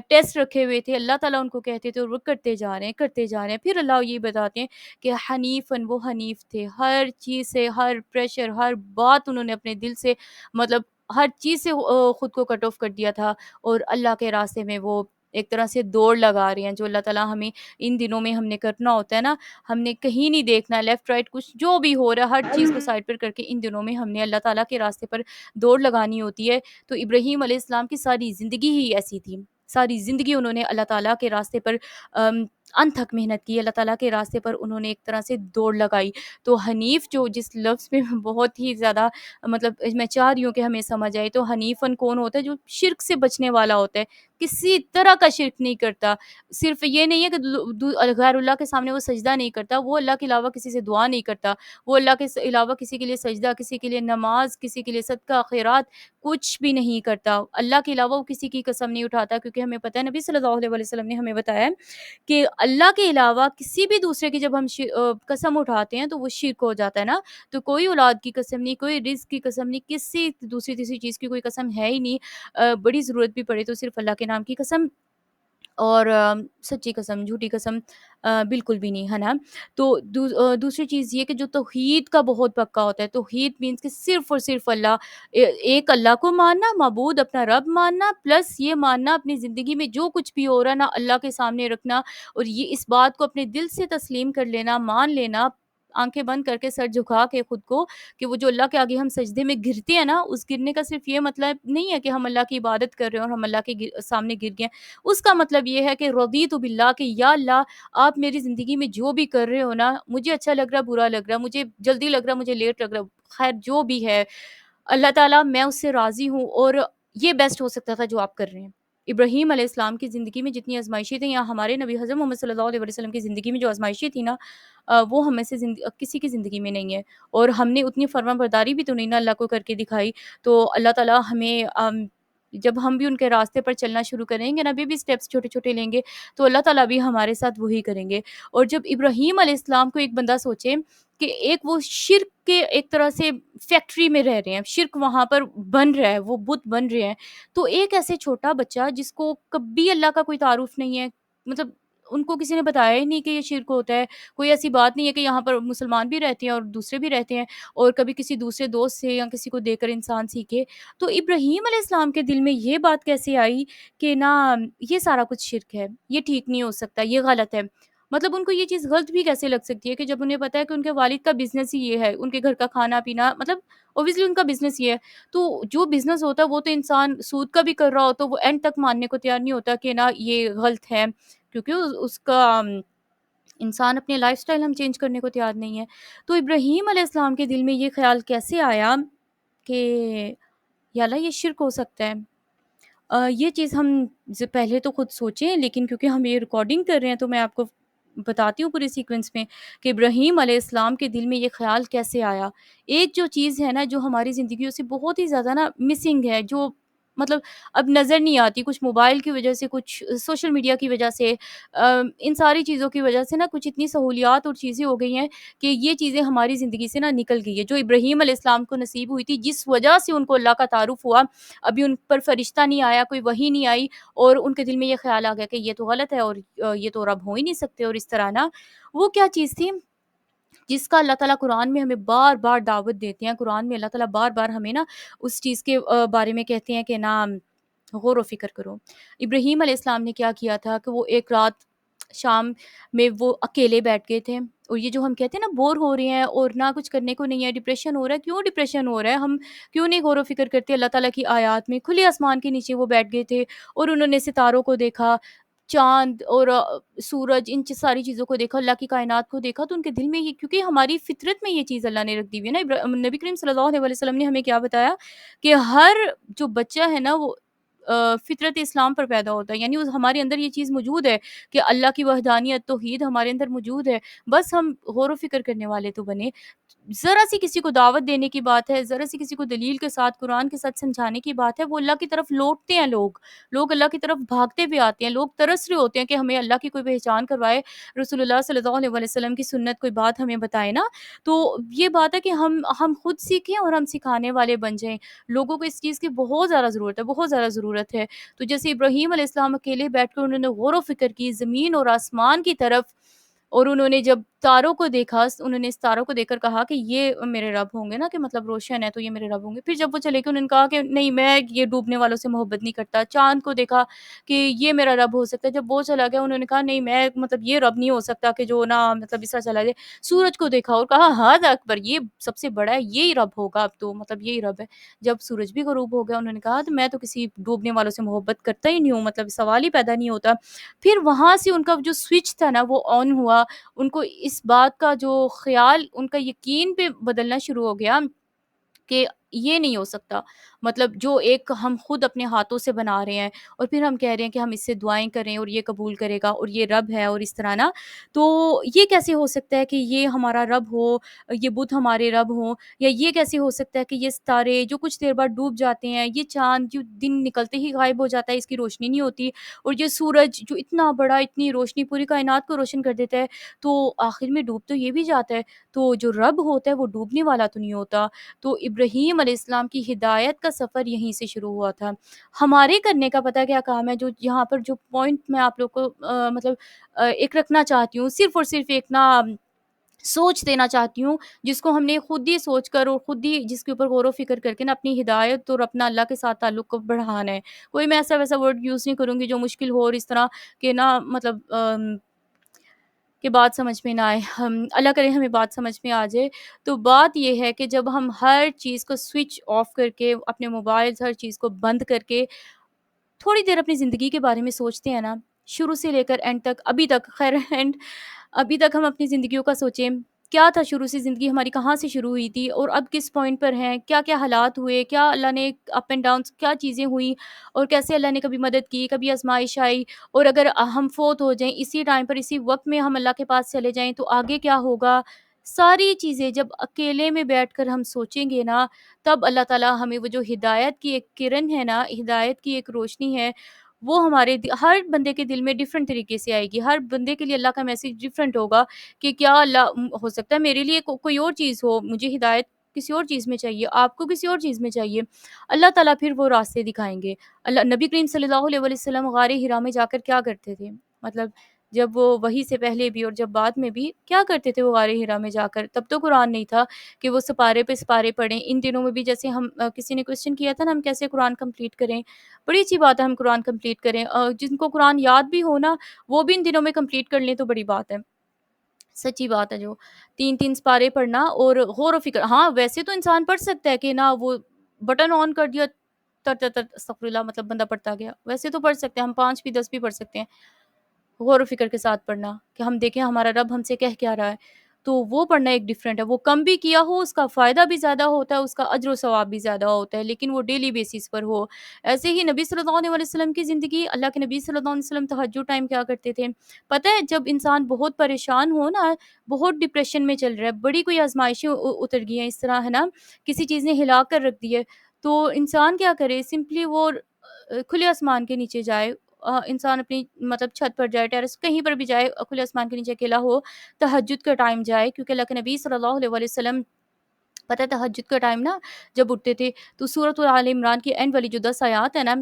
ٹیسٹ رکھے ہوئے تھے. اللہ تعالیٰ ان کو کہتے تھے اور وہ کرتے جا رہے ہیں, کرتے جا رہے ہیں. پھر اللہ یہ بتاتے ہیں کہ حنیفاً, وہ حنیف تھے, ہر چیز سے, ہر پریشر, ہر بات انہوں نے اپنے دل سے مطلب ہر چیز سے خود کو کٹ آف کر دیا تھا اور اللہ کے راستے میں وہ ایک طرح سے دوڑ لگا رہے ہیں. جو اللہ تعالیٰ ہمیں ان دنوں میں ہم نے کرنا ہوتا ہے نا, ہم نے کہیں نہیں دیکھنا لیفٹ رائٹ, کچھ جو بھی ہو رہا ہے ہر چیز کو سائڈ پر کر کے ان دنوں میں ہم نے اللہ تعالیٰ کے راستے پر دوڑ لگانی ہوتی ہے. تو ابراہیم علیہ السلام کی ساری زندگی ہی ایسی تھی, ساری زندگی انہوں نے اللہ تعالیٰ کے راستے پر انتھک محنت کی, اللہ تعالیٰ کے راستے پر انہوں نے ایک طرح سے دوڑ لگائی. تو حنیف جو جس لفظ میں بہت ہی زیادہ مطلب میں چاہ رہی ہوں کہ ہمیں سمجھ آئے, تو حنیفاً کون ہوتا ہے, جو شرک سے بچنے والا ہوتا ہے, کسی طرح کا شرک نہیں کرتا. صرف یہ نہیں ہے کہ غیر اللہ کے سامنے وہ سجدہ نہیں کرتا, وہ اللہ کے علاوہ کسی سے دعا نہیں کرتا, وہ اللہ کے علاوہ کسی کے لیے سجدہ, کسی کے لیے نماز, کسی کے لیے صدقہ خیرات کچھ بھی نہیں کرتا. اللہ کے علاوہ وہ کسی کی قسم نہیں اٹھاتا, کیونکہ ہمیں پتہ ہے نبی صلی اللہ علیہ وسلم نے ہمیں بتایا ہے کہ اللہ کے علاوہ کسی بھی دوسرے کی جب ہم قسم اٹھاتے ہیں تو وہ شرک ہو جاتا ہے نا. تو کوئی اولاد کی قسم نہیں, کوئی رزق کی قسم نہیں, کسی دوسری تیسری چیز کی کوئی قسم ہے ہی نہیں. بڑی ضرورت بھی پڑے تو صرف اللہ کے نام کی قسم, اور سچی قسم, جھوٹی قسم بالکل بھی نہیں, ہے نا. تو دوسری چیز یہ کہ جو توحید کا بہت پکا ہوتا ہے, توحید مینس کہ صرف اور صرف اللہ, ایک اللہ کو ماننا, معبود اپنا رب ماننا, پلس یہ ماننا اپنی زندگی میں جو کچھ بھی ہو رہا ہے نا اللہ کے سامنے رکھنا, اور یہ اس بات کو اپنے دل سے تسلیم کر لینا, مان لینا, آنکھیں بند کر کے سر جھکا کے خود کو, کہ وہ جو اللہ کے آگے ہم سجدے میں گرتے ہیں نا, اس گرنے کا صرف یہ مطلب نہیں ہے کہ ہم اللہ کی عبادت کر رہے ہیں اور ہم اللہ کے سامنے گر گئے. اس کا مطلب یہ ہے کہ رضیت باللہ, کہ یا اللہ آپ میری زندگی میں جو بھی کر رہے ہو نا, مجھے اچھا لگ رہا, برا لگ رہا, مجھے جلدی لگ رہا, مجھے لیٹ لگ رہا, خیر جو بھی ہے اللہ تعالیٰ میں اس سے راضی ہوں, اور یہ بیسٹ ہو سکتا تھا جو آپ کر رہے ہیں. ابراہیم علیہ السلام کی زندگی میں جتنی آزمائشیں تھیں, یا ہمارے نبی حضرت محمد صلی اللہ علیہ وسلم کی زندگی میں جو آزمائشیں تھیں نا, وہ ہمیں سے کسی کی زندگی میں نہیں ہے, اور ہم نے اتنی فرما برداری بھی تو نہیں نا اللہ کو کر کے دکھائی. تو اللہ تعالیٰ ہمیں جب ہم بھی ان کے راستے پر چلنا شروع کریں گے نا، بیبی اسٹیپس چھوٹے-چھوٹے لیں گے، تو اللہ تعالیٰ بھی ہمارے ساتھ وہی کریں گے۔ اور جب ابراہیم علیہ السلام کو ایک بندہ سوچے کہ ایک وہ شرک کے ایک طرح سے فیکٹری میں رہ رہے ہیں، شرک وہاں پر بن رہا ہے، وہ بت بن رہے ہیں، تو ایک ایسے چھوٹا بچہ جس کو کبھی اللہ کا کوئی تعارف نہیں ہے، مطلب ان کو کسی نے بتایا ہی نہیں کہ یہ شرک ہوتا ہے، کوئی ایسی بات نہیں ہے کہ یہاں پر مسلمان بھی رہتے ہیں اور دوسرے بھی رہتے ہیں، اور کبھی کسی دوسرے دوست سے یا کسی کو دیکھ کر انسان سیکھے، تو ابراہیم علیہ السلام کے دل میں یہ بات کیسے آئی کہ نا یہ سارا کچھ شرک ہے، یہ ٹھیک نہیں ہو سکتا، یہ غلط ہے؟ مطلب ان کو یہ چیز غلط بھی کیسے لگ سکتی ہے کہ جب انہیں پتا ہے کہ ان کے والد کا بزنس ہی یہ ہے، ان کے گھر کا کھانا پینا، مطلب اوبویسلی ان کا بزنس یہ ہے، تو جو بزنس ہوتا ہے وہ تو انسان سود کا بھی کر رہا ہوتا ہے، وہ اینڈ تک ماننے کو تیار نہیں ہوتا کہ نا یہ غلط ہے، کیونکہ اس کا انسان اپنے لائف سٹائل ہم چینج کرنے کو تیار نہیں ہے۔ تو ابراہیم علیہ السلام کے دل میں یہ خیال کیسے آیا کہ یا اللہ یہ شرک ہو سکتا ہے؟ یہ چیز ہم پہلے تو خود سوچیں، لیکن کیونکہ ہم یہ ریکارڈنگ کر رہے ہیں تو میں آپ کو بتاتی ہوں پورے سیکوینس میں کہ ابراہیم علیہ السلام کے دل میں یہ خیال کیسے آیا۔ ایک جو چیز ہے نا جو ہماری زندگیوں سے بہت ہی زیادہ نا مسنگ ہے، جو مطلب اب نظر نہیں آتی، کچھ موبائل کی وجہ سے، کچھ سوشل میڈیا کی وجہ سے، ان ساری چیزوں کی وجہ سے نا کچھ اتنی سہولیات اور چیزیں ہو گئی ہیں کہ یہ چیزیں ہماری زندگی سے نا نکل گئی ہے، جو ابراہیم علیہ السلام کو نصیب ہوئی تھی، جس وجہ سے ان کو اللہ کا تعارف ہوا، ابھی ان پر فرشتہ نہیں آیا، کوئی وحی نہیں آئی، اور ان کے دل میں یہ خیال آ گیا کہ یہ تو غلط ہے، اور یہ تو رب ہو ہی نہیں سکتے، اور اس طرح نا وہ کیا چیز تھی جس کا اللہ تعالیٰ قرآن میں ہمیں بار بار دعوت دیتے ہیں، قرآن میں اللہ تعالیٰ بار بار ہمیں نا اس چیز کے بارے میں کہتے ہیں کہ نا غور و فکر کرو۔ ابراہیم علیہ السلام نے کیا کیا تھا کہ وہ ایک رات شام میں وہ اکیلے بیٹھ گئے تھے، اور یہ جو ہم کہتے ہیں نا بور ہو رہے ہیں اور نہ کچھ کرنے کو نہیں ہے، ڈپریشن ہو رہا ہے، کیوں ڈپریشن ہو رہا ہے؟ ہم کیوں نہیں غور و فکر کرتے اللہ تعالیٰ کی آیات میں؟ کھلے آسمان کے نیچے وہ بیٹھ گئے تھے اور انہوں نے ستاروں کو دیکھا، چاند اور سورج، ان ساری چیزوں کو دیکھا، اللہ کی کائنات کو دیکھا، تو ان کے دل میں یہ، کیونکہ ہماری فطرت میں یہ چیز اللہ نے رکھ دی ہوئی ہے نا، نبی کریم صلی اللہ علیہ وسلم نے ہمیں کیا بتایا کہ ہر جو بچہ ہے نا وہ فطرت اسلام پر پیدا ہوتا ہے، یعنی ہمارے اندر یہ چیز موجود ہے کہ اللہ کی وحدانیت توحید ہمارے اندر موجود ہے، بس ہم غور و فکر کرنے والے تو بنے۔ ذرا سی کسی کو دعوت دینے کی بات ہے، ذرا سی کسی کو دلیل کے ساتھ قرآن کے ساتھ سمجھانے کی بات ہے، وہ اللہ کی طرف لوٹتے ہیں، لوگ اللہ کی طرف بھاگتے ہوئے آتے ہیں، لوگ ترس رہے ہوتے ہیں کہ ہمیں اللہ کی کوئی پہچان کروائے، رسول اللہ صلی اللہ علیہ وسلم کی سنت کوئی بات ہمیں بتائے نا۔ تو یہ بات ہے کہ ہم خود سیکھیں اور ہم سکھانے والے بن جائیں، لوگوں کو اس چیز کی بہت زیادہ ضرورت ہے، بہت زیادہ ضرورت ہے۔ تو جیسے ابراہیم علیہ السلام اکیلے بیٹھ کر انہوں نے غور و فکر کی زمین اور آسمان کی طرف، اور انہوں نے جب تاروں کو دیکھا، انہوں نے اس تاروں کو دیکھ کر کہا کہ یہ میرے رب ہوں گے نا، کہ مطلب روشن ہے تو یہ میرے رب ہوں گے۔ پھر جب وہ چلے گئے انہوں نے کہا کہ نہیں، میں یہ ڈوبنے والوں سے محبت نہیں کرتا۔ چاند کو دیکھا کہ یہ میرا رب ہو سکتا ہے، جب وہ چلا گیا انہوں نے کہا نہیں، میں مطلب یہ رب نہیں ہو سکتا کہ جو نا مطلب اس طرح چلا جائے۔ سورج کو دیکھا اور کہا حد اکبر، یہ سب سے بڑا ہے، یہی رب ہوگا اب تو، مطلب یہی رب ہے۔ جب سورج بھی غروب ہو گیا انہوں نے کہا تو میں تو کسی ڈوبنے والوں سے محبت کرتا ہی نہیں ہوں، مطلب سوال ہی پیدا نہیں ہوتا۔ پھر وہاں سے ان کا جو سوئچ تھا نا وہ آن ہوا، ان کو اس بات کا جو خیال، ان کا یقین پہ بدلنا شروع ہو گیا کہ یہ نہیں ہو سکتا، مطلب جو ایک ہم خود اپنے ہاتھوں سے بنا رہے ہیں اور پھر ہم کہہ رہے ہیں کہ ہم اس سے دعائیں کریں اور یہ قبول کرے گا اور یہ رب ہے اور اس طرح نا، تو یہ کیسے ہو سکتا ہے کہ یہ ہمارا رب ہو، یہ بت ہمارے رب ہوں، یا یہ کیسے ہو سکتا ہے کہ یہ ستارے جو کچھ دیر بعد ڈوب جاتے ہیں، یہ چاند جو دن نکلتے ہی غائب ہو جاتا ہے، اس کی روشنی نہیں ہوتی، اور یہ سورج جو اتنا بڑا، اتنی روشنی پوری کائنات کو روشن کر دیتا ہے، تو آخر میں ڈوب تو یہ بھی جاتا ہے، تو جو رب ہوتا ہے وہ ڈوبنے والا تو نہیں ہوتا۔ تو ابراہیم علیہ السلام کی ہدایت کا سفر یہیں سے شروع ہوا تھا۔ ہمارے کرنے کا پتہ کیا کام ہے، جو یہاں پر جو پوائنٹ میں آپ لوگ کو مطلب ایک رکھنا چاہتی ہوں، صرف اور صرف ایک نا سوچ دینا چاہتی ہوں، جس کو ہم نے خود ہی سوچ کر اور خود ہی جس کے اوپر غور و فکر کر کے نا اپنی ہدایت اور اپنا اللہ کے ساتھ تعلق کو بڑھانا ہے۔ کوئی میں ایسا ویسا ورڈ یوز نہیں کروں گی جو مشکل ہو اور اس طرح کہ نا مطلب کہ بات سمجھ میں نہ آئے، اللہ کرے ہمیں بات سمجھ میں آ جائے۔ تو بات یہ ہے کہ جب ہم ہر چیز کو سوئچ آف کر کے، اپنے موبائلز ہر چیز کو بند کر کے تھوڑی دیر اپنی زندگی کے بارے میں سوچتے ہیں نا، شروع سے لے کر اینڈ تک، ابھی تک خیر اینڈ ابھی تک ہم اپنی زندگیوں کا سوچیں، کیا تھا شروع سے زندگی ہماری، کہاں سے شروع ہوئی تھی اور اب کس پوائنٹ پر ہیں، کیا کیا حالات ہوئے، کیا اللہ نے اپ اینڈ ڈاؤنس، کیا چیزیں ہوئیں، اور کیسے اللہ نے کبھی مدد کی، کبھی آزمائش آئی، اور اگر ہم فوت ہو جائیں اسی ٹائم پر، اسی وقت میں ہم اللہ کے پاس چلے جائیں تو آگے کیا ہوگا۔ ساری چیزیں جب اکیلے میں بیٹھ کر ہم سوچیں گے نا، تب اللہ تعالیٰ ہمیں وہ جو ہدایت کی ایک کرن ہے نا، ہدایت کی ایک روشنی ہے، وہ ہمارے ہر بندے کے دل میں ڈفرینٹ طریقے سے آئے گی. ہر بندے کے لیے اللہ کا میسج ڈفرینٹ ہوگا کہ کیا اللہ ہو سکتا ہے میرے لیے کوئی اور چیز ہو، مجھے ہدایت کسی اور چیز میں چاہیے، آپ کو کسی اور چیز میں چاہیے. اللہ تعالیٰ پھر وہ راستے دکھائیں گے. نبی کریم صلی اللہ علیہ وسلم غار ہرا میں جا کر کیا کرتے تھے؟ مطلب جب وہ وحی سے پہلے بھی اور جب بعد میں بھی کیا کرتے تھے وہ غار ہرا میں جا کر؟ تب تو قرآن نہیں تھا کہ وہ سپارے پہ سپارے پڑھیں. ان دنوں میں بھی جیسے ہم کسی نے کویشچن کیا تھا نا ہم کیسے قرآن کمپلیٹ کریں، بڑی اچھی بات ہے ہم قرآن کمپلیٹ کریں. جن کو قرآن یاد بھی ہو نا وہ بھی ان دنوں میں کمپلیٹ کر لیں تو بڑی بات ہے. سچی بات ہے. جو 3 سپارے پڑھنا اور غور و فکر، ہاں ویسے تو انسان پڑھ سکتا ہے کہ نا وہ بٹن آن کر دیا، تر تر تر استغفر اللہ، مطلب بندہ پڑھتا گیا. ویسے تو پڑھ سکتے ہیں ہم، 5 بھی 10 بھی پڑھ سکتے ہیں. غور و فکر کے ساتھ پڑھنا کہ ہم دیکھیں ہمارا رب ہم سے کہہ کیا رہا ہے، تو وہ پڑھنا ایک ڈفرینٹ ہے. وہ کم بھی کیا ہو اس کا فائدہ بھی زیادہ ہوتا ہے، اس کا اجر و ثواب بھی زیادہ ہوتا ہے، لیکن وہ ڈیلی بیسس پر ہو. ایسے ہی نبی صلی اللہ علیہ وسلم کی زندگی، اللہ کے نبی صلی اللہ علیہ وسلم تہجد ٹائم کیا کرتے تھے پتہ ہے؟ جب انسان بہت پریشان ہو نا، بہت ڈپریشن میں چل رہا ہے، بڑی کوئی آزمائشیں اتر گئی ہیں اس طرح ہے نا، کسی چیز نے ہلا کر رکھ دی ہے، تو انسان کیا کرے؟ سمپلی وہ کھلے آسمان کے نیچے جائے. انسان اپنی مطلب چھت پر جائے، ٹیرس کہیں پر بھی جائے، کھلے آسمان کے نیچے اکیلا ہو، تہجد کا ٹائم جائے. کیونکہ اللہ کے نبی صلی اللہ علیہ وسلم پتہ ہے تہجد کا ٹائم نا جب اٹھتے تھے تو سورۃ آل عمران کی اینڈ والی جو 10 آیات ہے نا،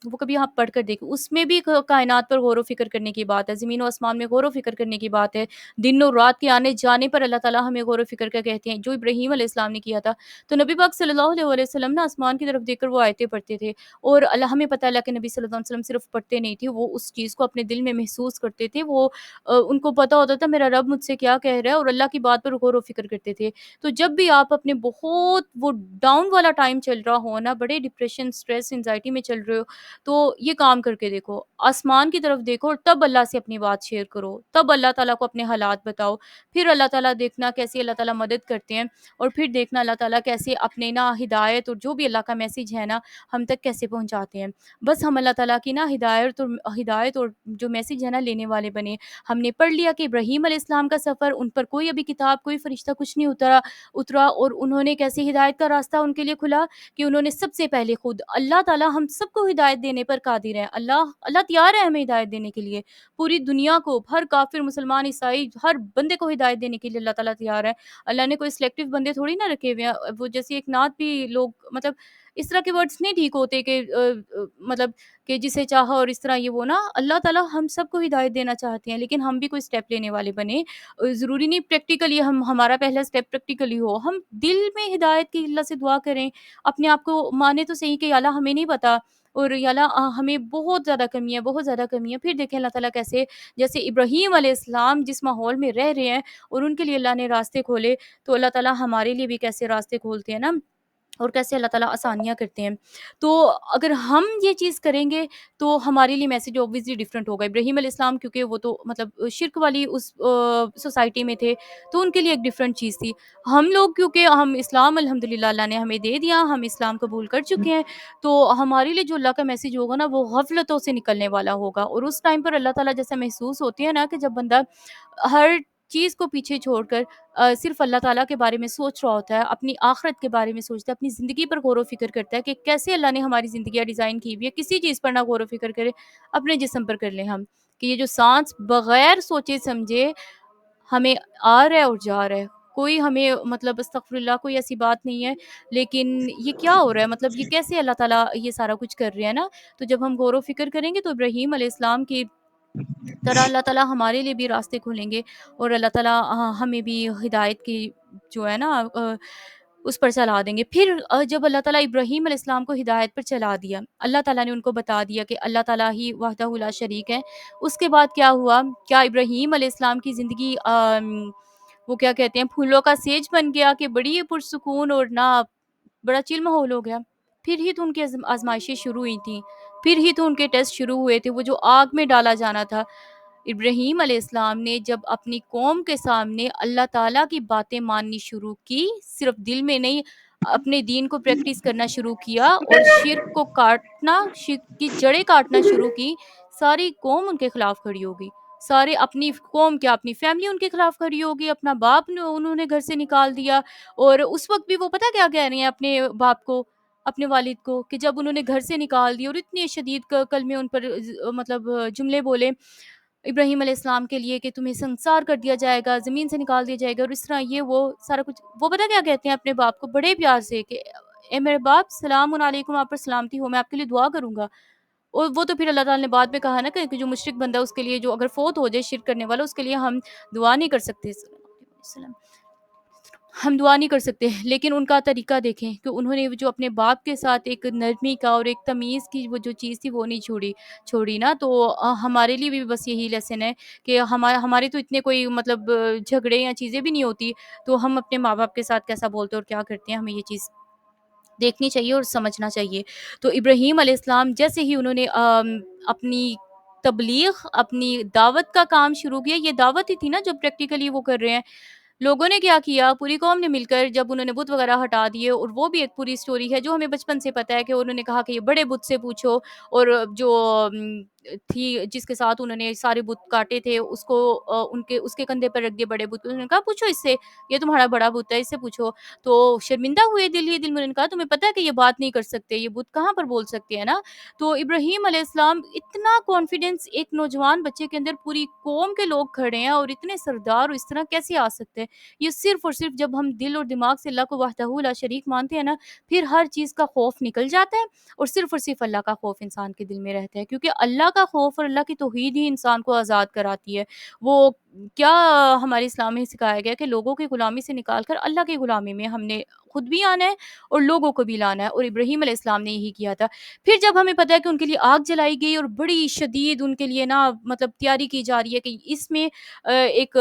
وہ کبھی آپ پڑھ کر دیکھیں، اس میں بھی کائنات پر غور و فکر کرنے کی بات ہے، زمین و آسمان میں غور و فکر کرنے کی بات ہے، دن اور رات کے آنے جانے پر اللہ تعالیٰ ہمیں غور و فکر کا کہتے ہیں، جو ابراہیم علیہ السلام نے کیا تھا. تو نبی پاک صلی اللہ علیہ وسلم نا آسمان کی طرف دیکھ کر وہ آیتیں پڑھتے تھے. اور اللہ ہمیں پتہ ہے اللہ کے نبی صلی اللہ علیہ وسلم صرف پڑھتے نہیں تھے، وہ اس چیز کو اپنے دل میں محسوس کرتے تھے. وہ ان کو پتہ ہوتا تھا میرا رب مجھ سے کیا کہہ رہا ہے، اور اللہ کی بات پر غور و فکر کرتے تھے. تو جب بھی آپ اپنے بہت وہ ڈاؤن والا ٹائم چل رہا ہو نا، بڑے ڈپریشن، اسٹریس، انزائٹی میں چل رہے ہو، تو یہ کام کر کے دیکھو، آسمان کی طرف دیکھو اور تب اللہ سے اپنی بات شیئر کرو، تب اللہ تعالیٰ کو اپنے حالات بتاؤ. پھر اللہ تعالیٰ دیکھنا کیسے اللہ تعالیٰ مدد کرتے ہیں، اور پھر دیکھنا اللہ تعالیٰ کیسے اپنے نا ہدایت اور جو بھی اللہ کا میسج ہے نا ہم تک کیسے پہنچاتے ہیں. بس ہم اللہ تعالیٰ کی نا ہدایت اور جو میسج ہے نا لینے والے بنے. ہم نے پڑھ لیا کہ ابراہیم علیہ السلام کا سفر، ان پر کوئی ابھی کتاب، کوئی فرشتہ کچھ نہیں اترا، اور انہوں نے کیسے ہدایت کا راستہ ان کے لیے کھلا کہ انہوں نے سب سے پہلے خود، اللہ تعالیٰ ہم سب کو ہدایت دینے پر قادر ہے. اللہ تیار ہے ہمیں ہدایت دینے کے لیے، پوری دنیا کو، ہر کافر، مسلمان، عیسائی، ہر بندے کو ہدایت دینے کے لیے اللہ تعالیٰ تیار ہے. اللہ نے کوئی سلیکٹیو بندے تھوڑی نہ رکھے ہوئے ہیں. وہ جیسے ایک نعت بھی لوگ مطلب اس طرح کے ورڈز نہیں ٹھیک ہوتے کہ مطلب کہ جسے چاہا اور اس طرح یہ وہ نا، اللہ تعالیٰ ہم سب کو ہدایت دینا چاہتے ہیں، لیکن ہم بھی کوئی اسٹیپ لینے والے بنے. ضروری نہیں پریکٹیکلی ہمارا پہلا اسٹیپ پریکٹیکلی ہو، ہم دل میں ہدایت کی اللہ سے دعا کریں، اپنے آپ کو مانے تو صحیح کہ یا اللہ ہمیں نہیں پتا، اور یا اللہ ہمیں بہت زیادہ کمی ہے، بہت زیادہ کمی ہے. پھر دیکھیں اللہ تعالیٰ کیسے، جیسے ابراہیم علیہ السلام جس ماحول میں رہ رہے ہیں اور ان کے لیے اللہ نے راستے کھولے، تو اللہ تعالیٰ ہمارے لیے بھی کیسے راستے کھولتے ہیں نا، اور کیسے اللہ تعالیٰ آسانیاں کرتے ہیں. تو اگر ہم یہ چیز کریں گے تو ہمارے لیے میسج اوبویسلی ڈفرینٹ ہوگا. ابراہیم علیہ السلام کیونکہ وہ تو مطلب شرک والی اس سوسائٹی میں تھے، تو ان کے لیے ایک ڈفرینٹ چیز تھی. ہم لوگ کیونکہ ہم اسلام الحمدللہ اللہ نے ہمیں دے دیا، ہم اسلام قبول کر چکے ہیں، تو ہمارے لیے جو اللہ کا میسج ہوگا نا وہ غفلتوں سے نکلنے والا ہوگا. اور اس ٹائم پر اللہ تعالیٰ جیسا محسوس ہوتی ہے نا کہ جب بندہ ہر چیز کو پیچھے چھوڑ کر صرف اللہ تعالیٰ کے بارے میں سوچ رہا ہوتا ہے، اپنی آخرت کے بارے میں سوچتا ہے، اپنی زندگی پر غور و فکر کرتا ہے کہ کیسے اللہ نے ہماری زندگیاں ڈیزائن کی ہوئی ہے. کسی چیز پر نہ غور و فکر کرے، اپنے جسم پر کر لیں ہم، کہ یہ جو سانس بغیر سوچے سمجھے ہمیں آ رہا ہے اور جا رہا ہے، کوئی ہمیں مطلب استغفر اللہ کوئی ایسی بات نہیں ہے، لیکن یہ کیا ہو رہا ہے، مطلب یہ کیسے اللہ تعالیٰ یہ سارا کچھ کر رہے ہیں نا. تو جب ہم غور و فکر کریں گے تو ابراہیم علیہ السلام کی طرح اللہ تعالیٰ ہمارے لیے بھی راستے کھولیں گے، اور اللہ تعالیٰ ہمیں بھی ہدایت کی جو ہے نا اس پر چلا دیں گے. پھر جب اللہ تعالیٰ ابراہیم علیہ السلام کو ہدایت پر چلا دیا، اللہ تعالیٰ نے ان کو بتا دیا کہ اللہ تعالیٰ ہی وحدہ لا شریک ہے. اس کے بعد کیا ہوا؟ کیا ابراہیم علیہ السلام کی زندگی وہ کیا کہتے ہیں پھولوں کا سیج بن گیا کہ بڑی پرسکون اور نہ بڑا چل ماحول ہو گیا؟ پھر ہی تو ان کی آزمائشیں شروع ہوئی تھیں، پھر ہی تو ان کے ٹیسٹ شروع ہوئے تھے، وہ جو آگ میں ڈالا جانا تھا. ابراہیم علیہ السلام نے جب اپنی قوم کے سامنے اللہ تعالیٰ کی باتیں ماننی شروع کی، صرف دل میں نہیں، اپنے دین کو پریکٹس کرنا شروع کیا اور شرک کو کاٹنا، شرک کی جڑیں کاٹنا شروع کی، ساری قوم ان کے خلاف کھڑی ہو گئی. سارے اپنی قوم کیا اپنی فیملی ان کے خلاف کھڑی ہوگی، اپنا باپ نے انہوں نے گھر سے نکال دیا، اور اس وقت بھی وہ پتہ کیا کہہ رہے ہیں اپنے باپ کو، اپنے والد کو، کہ جب انہوں نے گھر سے نکال دیا اور اتنے شدید کلمے ان پر مطلب جملے بولے ابراہیم علیہ السلام کے لیے کہ تمہیں سنسار کر دیا جائے گا، زمین سے نکال دیا جائے گا، اور اس طرح یہ وہ سارا کچھ، وہ پتہ کیا کہتے ہیں اپنے باپ کو بڑے پیار سے کہ اے میرے باپ، سلام علیکم، آپ پر سلامتی ہو، میں آپ کے لیے دعا کروں گا۔ اور وہ تو پھر اللہ تعالیٰ نے بعد میں کہا نا کہ جو مشرک بندہ اس کے لیے جو اگر فوت ہو جائے شرک کرنے والا، اس کے لیے ہم دعا نہیں کر سکتے، صلی اللہ علیہ وسلم، ہم دعا نہیں کر سکتے، لیکن ان کا طریقہ دیکھیں کہ انہوں نے جو اپنے باپ کے ساتھ ایک نرمی کا اور ایک تمیز کی وہ جو چیز تھی وہ نہیں چھوڑی نا، تو ہمارے لیے بھی بس یہی لیسن ہے کہ ہمارے تو اتنے کوئی مطلب جھگڑے یا چیزیں بھی نہیں ہوتی، تو ہم اپنے ماں باپ کے ساتھ کیسا بولتے ہیں اور کیا کرتے ہیں، ہمیں یہ چیز دیکھنی چاہیے اور سمجھنا چاہیے۔ تو ابراہیم علیہ السلام جیسے ہی انہوں نے اپنی تبلیغ، اپنی دعوت کا کام شروع کیا، یہ دعوت ہی تھی نا جو پریکٹیکلی وہ کر رہے ہیں، لوگوں نے کیا کیا، پوری قوم نے مل کر جب انہوں نے بت وغیرہ ہٹا دیے، اور وہ بھی ایک پوری سٹوری ہے جو ہمیں بچپن سے پتہ ہے کہ انہوں نے کہا کہ یہ بڑے بت سے پوچھو، اور جو تھی جس کے ساتھ انہوں نے سارے بت کاٹے تھے اس کو اس کے کندھے پر رکھ دیے بڑے بت کو، انہوں نے کہا پوچھو اس سے، یہ تمہارا بڑا بت ہے، اس سے پوچھو۔ تو شرمندہ ہوئے دل ہی دل میں، انہوں نے کہا تمہیں پتہ ہے کہ یہ بات نہیں کر سکتے، یہ بت کہاں پر بول سکتے ہیں نا۔ تو ابراہیم علیہ السلام اتنا کانفیڈینس ایک نوجوان بچے کے اندر، پوری قوم کے لوگ کھڑے ہیں اور اتنے سردار، اور اس طرح کیسے آ سکتے ہیں؟ یہ صرف اور صرف جب ہم دل اور دماغ سے اللہ کو وحدہ لا شریک مانتے ہیں نا، پھر ہر چیز کا خوف نکل جاتا ہے، اور صرف اللہ کا خوف انسان کے دل میں رہتا ہے، کیونکہ اللہ کا خوف اور اللہ کی توحید ہی انسان کو آزاد کراتی ہے۔ وہ کیا ہمارے اسلام میں سکھایا گیا کہ لوگوں کی غلامی سے نکال کر اللہ کی غلامی میں ہم نے خود بھی آنا ہے اور لوگوں کو بھی لانا ہے، اور ابراہیم علیہ السلام نے یہی کیا تھا۔ پھر جب ہمیں پتہ ہے کہ ان کے لیے آگ جلائی گئی اور بڑی شدید ان کے لیے نا مطلب تیاری کی جا رہی ہے کہ اس میں ایک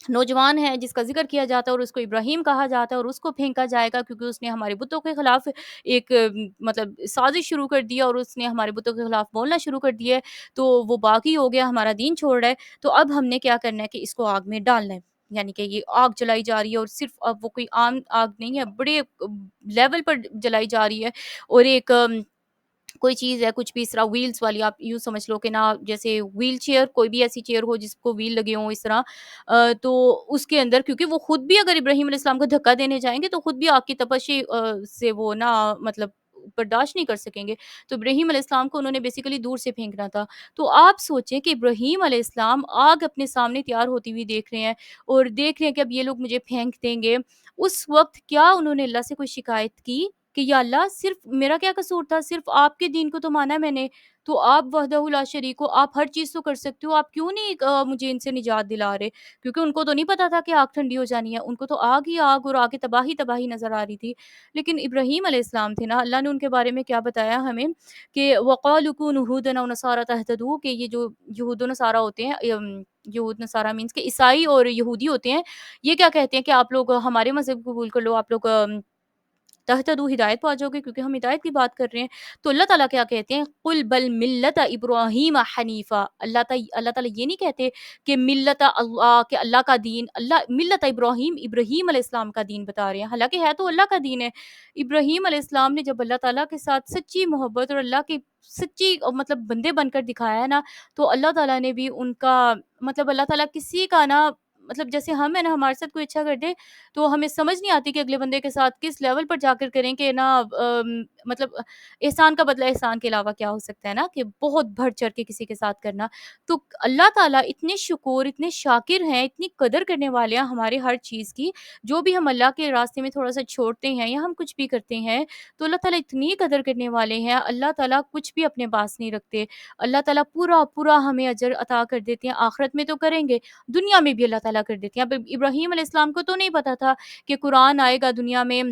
نوجوان ہے جس کا ذکر کیا جاتا ہے اور اس کو ابراہیم کہا جاتا ہے، اور اس کو پھینکا جائے گا کیونکہ اس نے ہمارے بتوں کے خلاف ایک مطلب سازش شروع کر دیا، اور اس نے ہمارے بتوں کے خلاف بولنا شروع کر دیا ہے، تو وہ باغی ہو گیا، ہمارا دین چھوڑ رہا ہے۔ تو اب ہم نے کیا کرنا ہے کہ اس کو آگ میں ڈالنا ہے، یعنی کہ یہ آگ جلائی جا رہی ہے، اور صرف اب وہ کوئی عام آگ نہیں ہے، بڑے لیول پر جلائی جا رہی ہے، اور ایک کوئی چیز ہے کچھ بھی اس طرح ویلز والی، آپ یوں سمجھ لو کہ نا جیسے ویل چیئر، کوئی بھی ایسی چیئر ہو جس کو ویل لگے ہوں اس طرح، تو اس کے اندر کیونکہ وہ خود بھی اگر ابراہیم علیہ السلام کو دھکا دینے جائیں گے تو خود بھی آگ کی تپش سے وہ نا مطلب برداشت نہیں کر سکیں گے، تو ابراہیم علیہ السلام کو انہوں نے بیسیکلی دور سے پھینکنا تھا۔ تو آپ سوچیں کہ ابراہیم علیہ السلام آگ اپنے سامنے تیار ہوتی ہوئی دیکھ رہے ہیں، اور دیکھ رہے ہیں کہ اب یہ لوگ مجھے پھینک دیں گے، اس وقت کیا انہوں نے اللہ سے کوئی شکایت کی کہ یا اللہ صرف میرا کیا قصور تھا، صرف آپ کے دین کو تو مانا ہے میں نے، تو آپ وحدہ لا شریک ہو، آپ ہر چیز تو کر سکتے ہو، آپ کیوں نہیں مجھے ان سے نجات دلا رہے؟ کیونکہ ان کو تو نہیں پتا تھا کہ آگ ٹھنڈی ہو جانی ہے، ان کو تو آگ ہی آگ اور آگے تباہی تباہی نظر آ رہی تھی، لیکن ابراہیم علیہ السلام تھے نا، اللہ نے ان کے بارے میں کیا بتایا ہمیں کہ وقالوا كونوا هودا او نصارى تهتدوا، کہ یہ جو یہود و نصارہ ہوتے ہیں، یہود نصارہ مینس کہ عیسائی اور یہودی ہوتے ہیں، یہ کیا کہتے ہیں کہ آپ لوگ ہمارے مذہب کو قبول کر لو، آپ لوگ تہتدوا ہدایت پا جاؤ گے، کیونکہ ہم ہدایت کی بات کر رہے ہیں۔ تو اللہ تعالیٰ کیا کہتے ہیں، قل بل ملت ابراہیم حنیفہ، اللہ تعالیٰ یہ نہیں کہتے کہ ملت اللہ، کہ اللہ کا دین، اللہ ملت ابراہیم، ابراہیم علیہ السلام کا دین بتا رہے ہیں، حالانکہ ہے تو اللہ کا دین ہے۔ ابراہیم علیہ السلام نے جب اللہ تعالیٰ کے ساتھ سچی محبت اور اللہ کی سچی مطلب بندے بن کر دکھایا ہے نا، تو اللہ تعالیٰ نے بھی ان کا مطلب، اللہ تعالیٰ کسی کا نا مطلب جیسے ہم ہے نا، ہمارے ساتھ کوئی اچھا کر دے تو ہمیں سمجھ نہیں آتی کہ اگلے بندے کے ساتھ کس لیول پر جا کر کریں کہ نا مطلب احسان کا بدلہ احسان کے علاوہ کیا ہو سکتا ہے نا، کہ بہت بڑھ چڑھ کے کسی کے ساتھ کرنا۔ تو اللہ تعالیٰ اتنے شکور، اتنے شاکر ہیں، اتنی قدر کرنے والے ہیں ہمارے ہر چیز کی، جو بھی ہم اللہ کے راستے میں تھوڑا سا چھوڑتے ہیں یا ہم کچھ بھی کرتے ہیں تو اللہ تعالیٰ اتنی قدر کرنے والے ہیں، اللہ تعالیٰ کچھ بھی اپنے پاس نہیں رکھتے، اللہ تعالیٰ پورا پورا ہمیں اجر عطا کر دیتے ہیں، آخرت میں تو کریں گے، دنیا میں بھی اللہ تعالیٰ کر دیتے ہیں۔ اب ابراہیم علیہ السلام کو تو نہیں پتا تھا کہ قرآن آئے گا دنیا میں،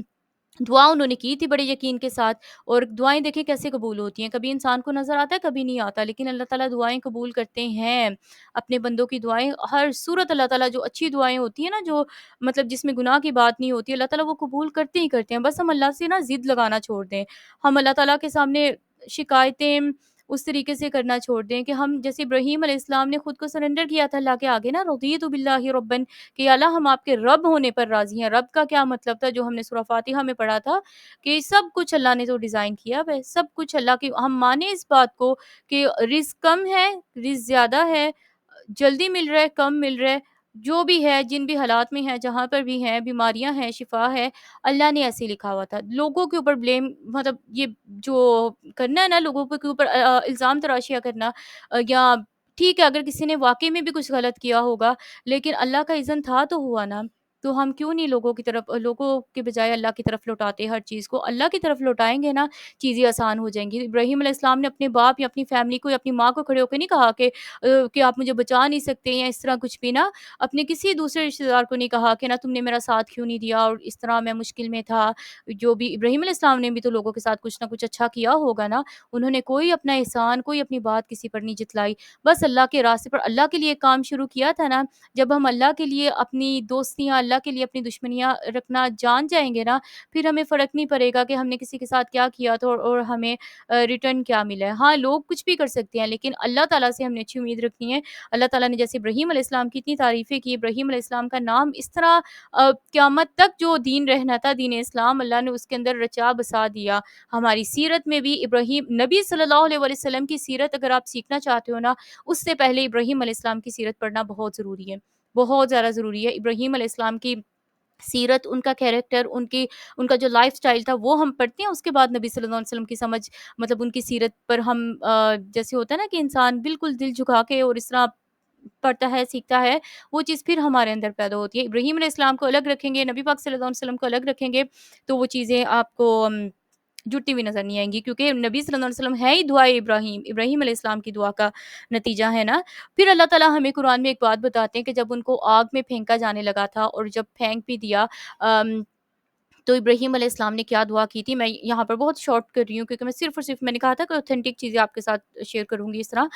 دعا انہوں نے کی تھی بڑے یقین کے ساتھ، اور دعائیں دیکھیں کیسے قبول ہوتی ہیں، کبھی انسان کو نظر آتا ہے کبھی نہیں آتا، لیکن اللہ تعالیٰ دعائیں قبول کرتے ہیں اپنے بندوں کی دعائیں، ہر صورت اللہ تعالیٰ جو اچھی دعائیں ہوتی ہیں نا، جو مطلب جس میں گناہ کی بات نہیں ہوتی، اللہ تعالیٰ وہ قبول کرتے ہی کرتے ہیں، بس ہم اللہ سے نا ضد لگانا چھوڑ دیں، ہم اللہ تعالیٰ کے سامنے شکایتیں اس طریقے سے کرنا چھوڑ دیں کہ ہم جیسے ابراہیم علیہ السلام نے خود کو سرنڈر کیا تھا اللہ کے آگے نا، رضیت باللہ ربًا، کہ یا اللہ ہم آپ کے رب ہونے پر راضی ہیں۔ رب کا کیا مطلب تھا جو ہم نے سورہ فاتحہ میں پڑھا تھا کہ سب کچھ اللہ نے تو ڈیزائن کیا ہے، سب کچھ اللہ کی، ہم مانیں اس بات کو کہ رزق کم ہے، رزق زیادہ ہے، جلدی مل رہا ہے، کم مل رہا ہے، جو بھی ہے، جن بھی حالات میں ہیں، جہاں پر بھی ہیں، بیماریاں ہیں، شفا ہے، اللہ نے ایسے ہی لکھا ہوا تھا۔ لوگوں کے اوپر بلیم مطلب یہ جو کرنا ہے نا، لوگوں کے اوپر الزام تراشیاں کرنا، یا ٹھیک ہے اگر کسی نے واقعی میں بھی کچھ غلط کیا ہوگا، لیکن اللہ کا اذن تھا تو ہوا نا، تو ہم کیوں نہیں لوگوں کی طرف، لوگوں کے بجائے اللہ کی طرف لوٹاتے ہر چیز کو؟ اللہ کی طرف لوٹائیں گے نا، چیزیں آسان ہو جائیں گی۔ ابراہیم علیہ السلام نے اپنے باپ یا اپنی فیملی کو یا اپنی ماں کو کھڑے ہو کے نہیں کہا کہ آپ مجھے بچا نہیں سکتے یا اس طرح کچھ بھی نا، اپنے کسی دوسرے رشتہ دار کو نہیں کہا کہ نا تم نے میرا ساتھ کیوں نہیں دیا اور اس طرح میں مشکل میں تھا۔ جو بھی ابراہیم علیہ السلام نے بھی تو لوگوں کے ساتھ کچھ نہ کچھ اچھا کیا ہوگا نا، انہوں نے کوئی اپنا احسان، کوئی اپنی بات کسی پر نہیں جتلائی، بس اللہ کے راستے پر اللہ کے لیے کام شروع کیا تھا نا۔ جب ہم اللہ کے لیے اپنی دوستیاں، اللہ کے لیے اپنی دشمنیاں رکھنا جان جائیں گے نا، پھر ہمیں فرق نہیں پڑے گا کہ ہم نے کسی کے ساتھ کیا کیا تھا اور ہمیں ریٹرن کیا ملا ہے۔ ہاں، لوگ کچھ بھی کر سکتے ہیں لیکن اللہ تعالیٰ سے ہم نے اچھی امید رکھنی ہے۔ اللہ تعالیٰ نے جیسے ابراہیم علیہ السلام کی اتنی تعریفیں کی، ابراہیم علیہ السلام کا نام اس طرح قیامت تک جو دین رہنا تھا، دین اسلام، اللہ نے اس کے اندر رچا بسا دیا۔ ہماری سیرت میں بھی ابراہیم نبی صلی اللہ علیہ وسلم کی سیرت اگر آپ سیکھنا چاہتے ہو نا، اس سے پہلے ابراہیم علیہ السلام کی سیرت پڑھنا بہت ضروری ہے، بہت زیادہ ضروری ہے۔ ابراہیم علیہ السلام کی سیرت، ان کا کیریکٹر، ان کا جو لائف سٹائل تھا وہ ہم پڑھتے ہیں، اس کے بعد نبی صلی اللہ علیہ وسلم کی سمجھ، مطلب ان کی سیرت پر ہم جیسے ہوتا ہے نا کہ انسان بالکل دل جھکا کے اور اس طرح پڑھتا ہے، سیکھتا ہے، وہ چیز پھر ہمارے اندر پیدا ہوتی ہے۔ ابراہیم علیہ السلام کو الگ رکھیں گے، نبی پاک صلی اللہ علیہ وسلم کو الگ رکھیں گے، تو وہ چیزیں آپ کو جٹی ہوئی نظر نہیں آئیں گی، کیونکہ نبی صلی اللہ علیہ وسلم ہے ہی دعائے ابراہیم، ابراہیم علیہ السلام کی دعا کا نتیجہ ہے نا۔ پھر اللہ تعالیٰ ہمیں قرآن میں ایک بات بتاتے ہیں کہ جب ان کو آگ میں پھینکا جانے لگا تھا اور جب پھینک بھی دیا، تو ابراہیم علیہ السلام نے کیا دعا کی تھی، میں یہاں پر بہت شارٹ کر رہی ہوں کیونکہ میں صرف اور صرف میں نے کہا تھا کہ اوتھینٹک چیزیں آپ کے ساتھ شیئر کروں گی اس طرح۔